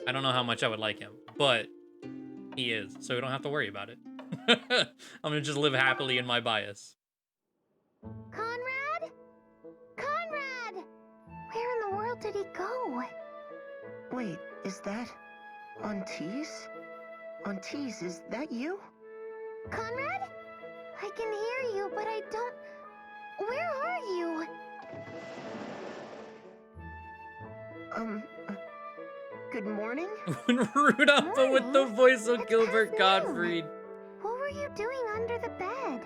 I don't know how much I would like him, but he is, so we don't have to worry about it. I'm gonna just live happily in my bias. Conrad? Conrad! Where in the world did he go? Wait, is that... Aunties? Aunties, is that you? Conrad? I can hear you, but I don't... Where are you? Good morning? Rudolph, but with the voice of It's Gilbert past Gottfried. What were you doing under the bed?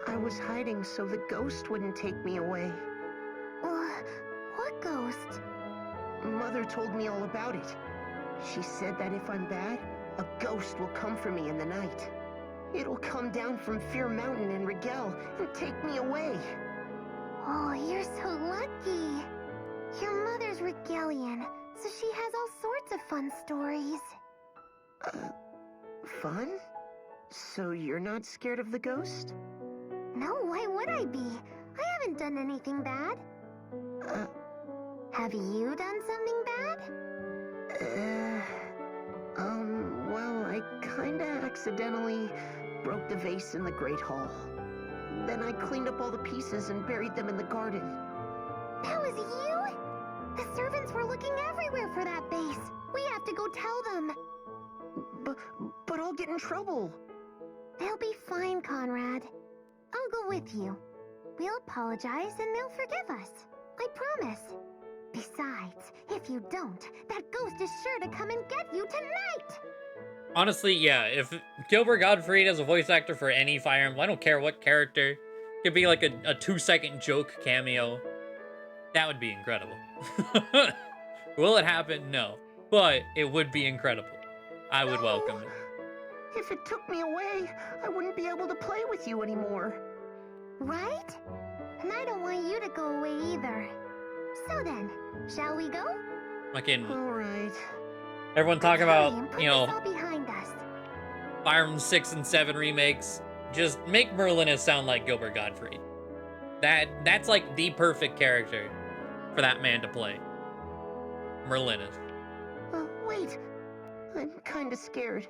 I was hiding so the ghost wouldn't take me away. What ghost? Mother told me all about it. She said that if I'm bad, a ghost will come for me in the night. It'll come down from Fear Mountain in Rigel and take me away. Oh, you're so lucky. Your mother's Rigelian, so she has all sorts of fun stories. Fun? So you're not scared of the ghost? No, why would I be? I haven't done anything bad. Have you done something bad? Well, I kinda accidentally broke the vase in the Great Hall. Then I cleaned up all the pieces and buried them in the garden. That was you? The servants were looking everywhere for that vase. We have to go tell them. But I'll get in trouble. They'll be fine, Conrad. I'll go with you. We'll apologize and they'll forgive us. I promise. Besides, if you don't, that ghost is sure to come and get you tonight! Honestly, yeah, if Gilbert Gottfried as a voice actor for any Fire Emblem, I don't care what character, it could be like a 2-second joke cameo, that would be incredible. Will it happen? No. But it would be incredible. I would welcome it. If it took me away, I wouldn't be able to play with you anymore. Right? And I don't want you to go away either. So then, shall we go? Fucking Alright. everyone talk about, Put you know, this all behind us. Fire Emblem 6 and 7 remakes. Just make Merlinus sound like Gilbert Gottfried. That's like the perfect character for that man to play. Merlinus. Wait. I'm kinda scared.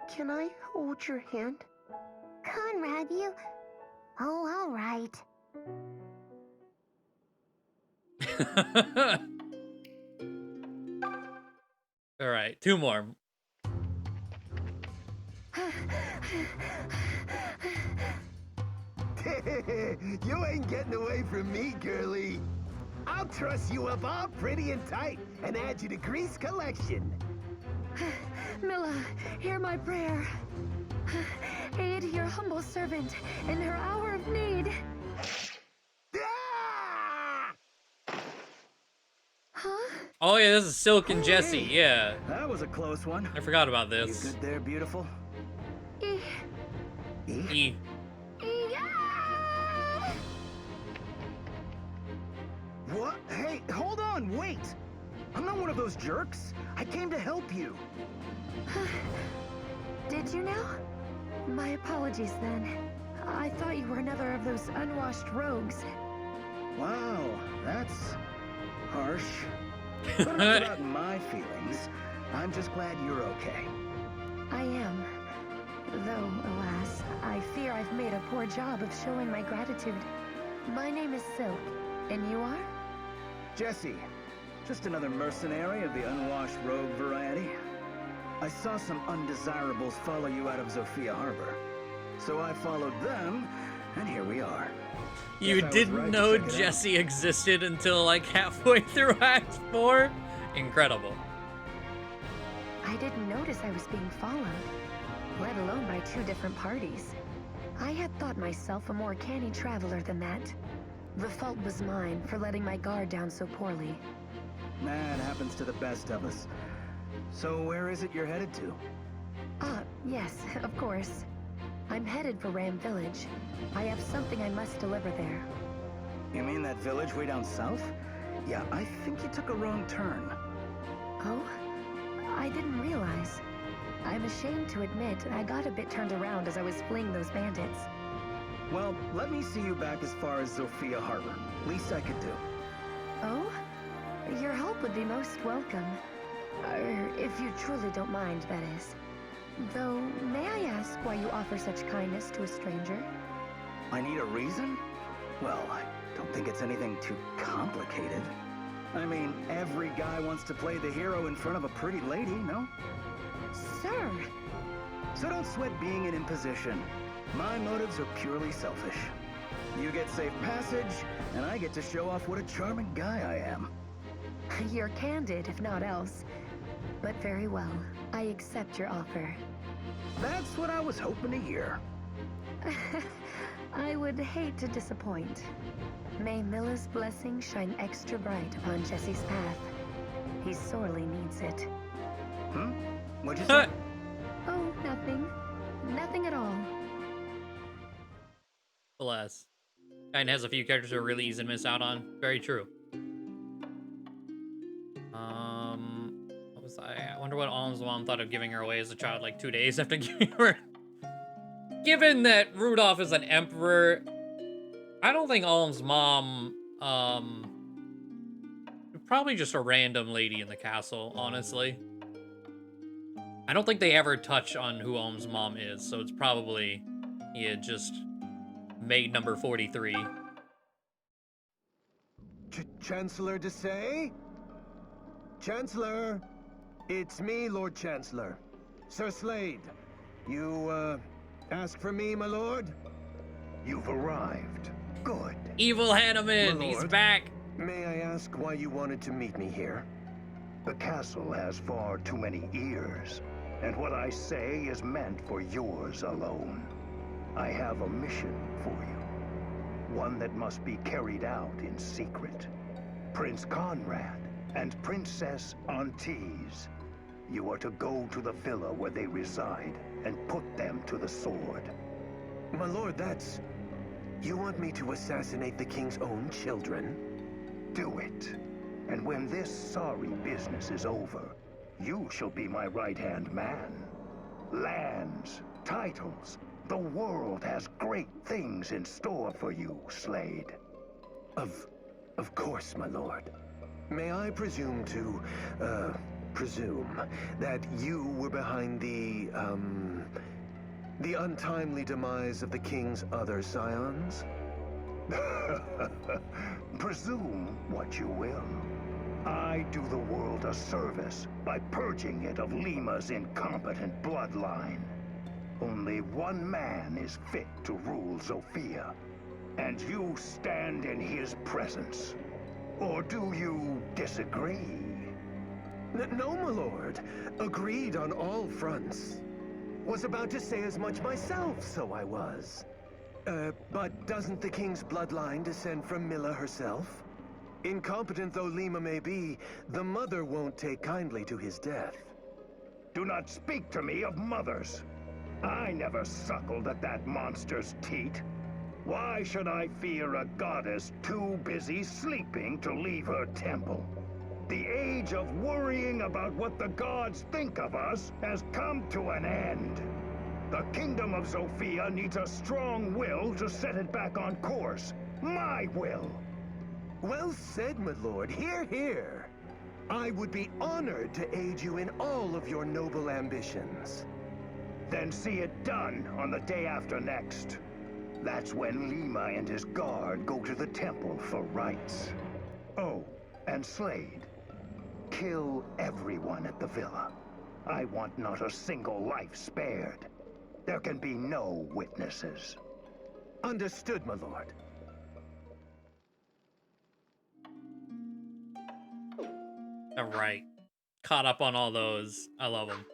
Can I hold your hand? Conrad, you... Oh, all right. All right, 2 more. You ain't getting away from me, girlie. I'll truss you up all pretty and tight and add you to Grease collection. Milla, hear my prayer. Aid your humble servant in her hour of need. Huh? Oh yeah, this is Silk and Jesse, yeah. That was a close one. I forgot about You this. good there, beautiful? E. What? Hey, hold on, wait! I'm not one of those jerks. I came to help you. Did you now? My apologies then. I thought you were another of those unwashed rogues. Wow, that's harsh. But enough about my feelings. I'm just glad you're okay. I am. Though, alas, I fear I've made a poor job of showing my gratitude. My name is Silk, and you are? Jesse, just another mercenary of the unwashed rogue variety. I saw some undesirables follow you out of Zofia Harbor. So I followed them, and here we are. You Guess I was didn't right to know check it out. Jesse existed until like halfway through Act 4? Incredible. I didn't notice I was being followed, let alone by 2 different parties. I had thought myself a more canny traveler than that. The fault was mine for letting my guard down so poorly. That happens to the best of us. So where is it you're headed to? Yes, of course. I'm headed for Ram Village. I have something I must deliver there. You mean that village way down south? Yeah, I think you took a wrong turn. Oh? I didn't realize. I'm ashamed to admit I got a bit turned around as I was fleeing those bandits. Well, let me see you back as far as Zofia Harbor. Least I could do. Oh? Your help would be most welcome. If you truly don't mind, that is. Though, may I ask why you offer such kindness to a stranger? I need a reason? Well, I don't think it's anything too complicated. I mean, every guy wants to play the hero in front of a pretty lady, no? Sir! So don't sweat being in imposition. My motives are purely selfish. You get safe passage, and I get to show off what a charming guy I am. You're candid, if not else. But very well. I accept your offer. That's what I was hoping to hear. I would hate to disappoint. May Milla's blessing shine extra bright upon Jesse's path. He sorely needs it. What'd you say? Oh, nothing. Nothing at all. Alas. Kinda has a few characters who are really easy to miss out on. Very true. What was I wonder what Alm's mom thought of giving her away as a child like 2 days after giving her. Given that Rudolph is an emperor, I don't think Alm's mom, probably just a random lady in the castle, honestly. I don't think they ever touch on who Alm's mom is, so it's probably, yeah, just maid number 43. Chancellor de Say? Chancellor! It's me, Lord Chancellor. Sir Slade. You, ask for me, my lord? You've arrived. Good. Evil Hanneman, My he's lord. back! May I ask why you wanted to meet me here? The castle has far too many ears, and what I say is meant for yours alone. I have a mission for you, one that must be carried out in secret. Prince Conrad and Princess Antise, you are to go to the villa where they reside and put them to the sword. My lord, that's... You want me to assassinate the king's own children? Do it. And when this sorry business is over, you shall be my right-hand man. Lands, titles, the world has great things in store for you, Slade. Of course, my lord. May I presume to, presume that you were behind the untimely demise of the king's other scions? Presume what you will. I do the world a service by purging it of Lima's incompetent bloodline. Only one man is fit to rule Zofia, and you stand in his presence. Or do you disagree? No, my lord. Agreed on all fronts. Was about to say as much myself, so I was. But doesn't the king's bloodline descend from Milla herself? Incompetent though Lima may be, the mother won't take kindly to his death. Do not speak to me of mothers. I never suckled at that monster's teat. Why should I fear a goddess too busy sleeping to leave her temple? The age of worrying about what the gods think of us has come to an end. The kingdom of Zofia needs a strong will to set it back on course. My will. Well said, my lord. Hear, hear. I would be honored to aid you in all of your noble ambitions. Then see it done on the day after next. That's when Lima and his guard go to the temple for rites. Oh, and Slade. Kill everyone at the villa. I want not a single life spared. There can be no witnesses. Understood, my lord. All right. Caught up on all those. I love them.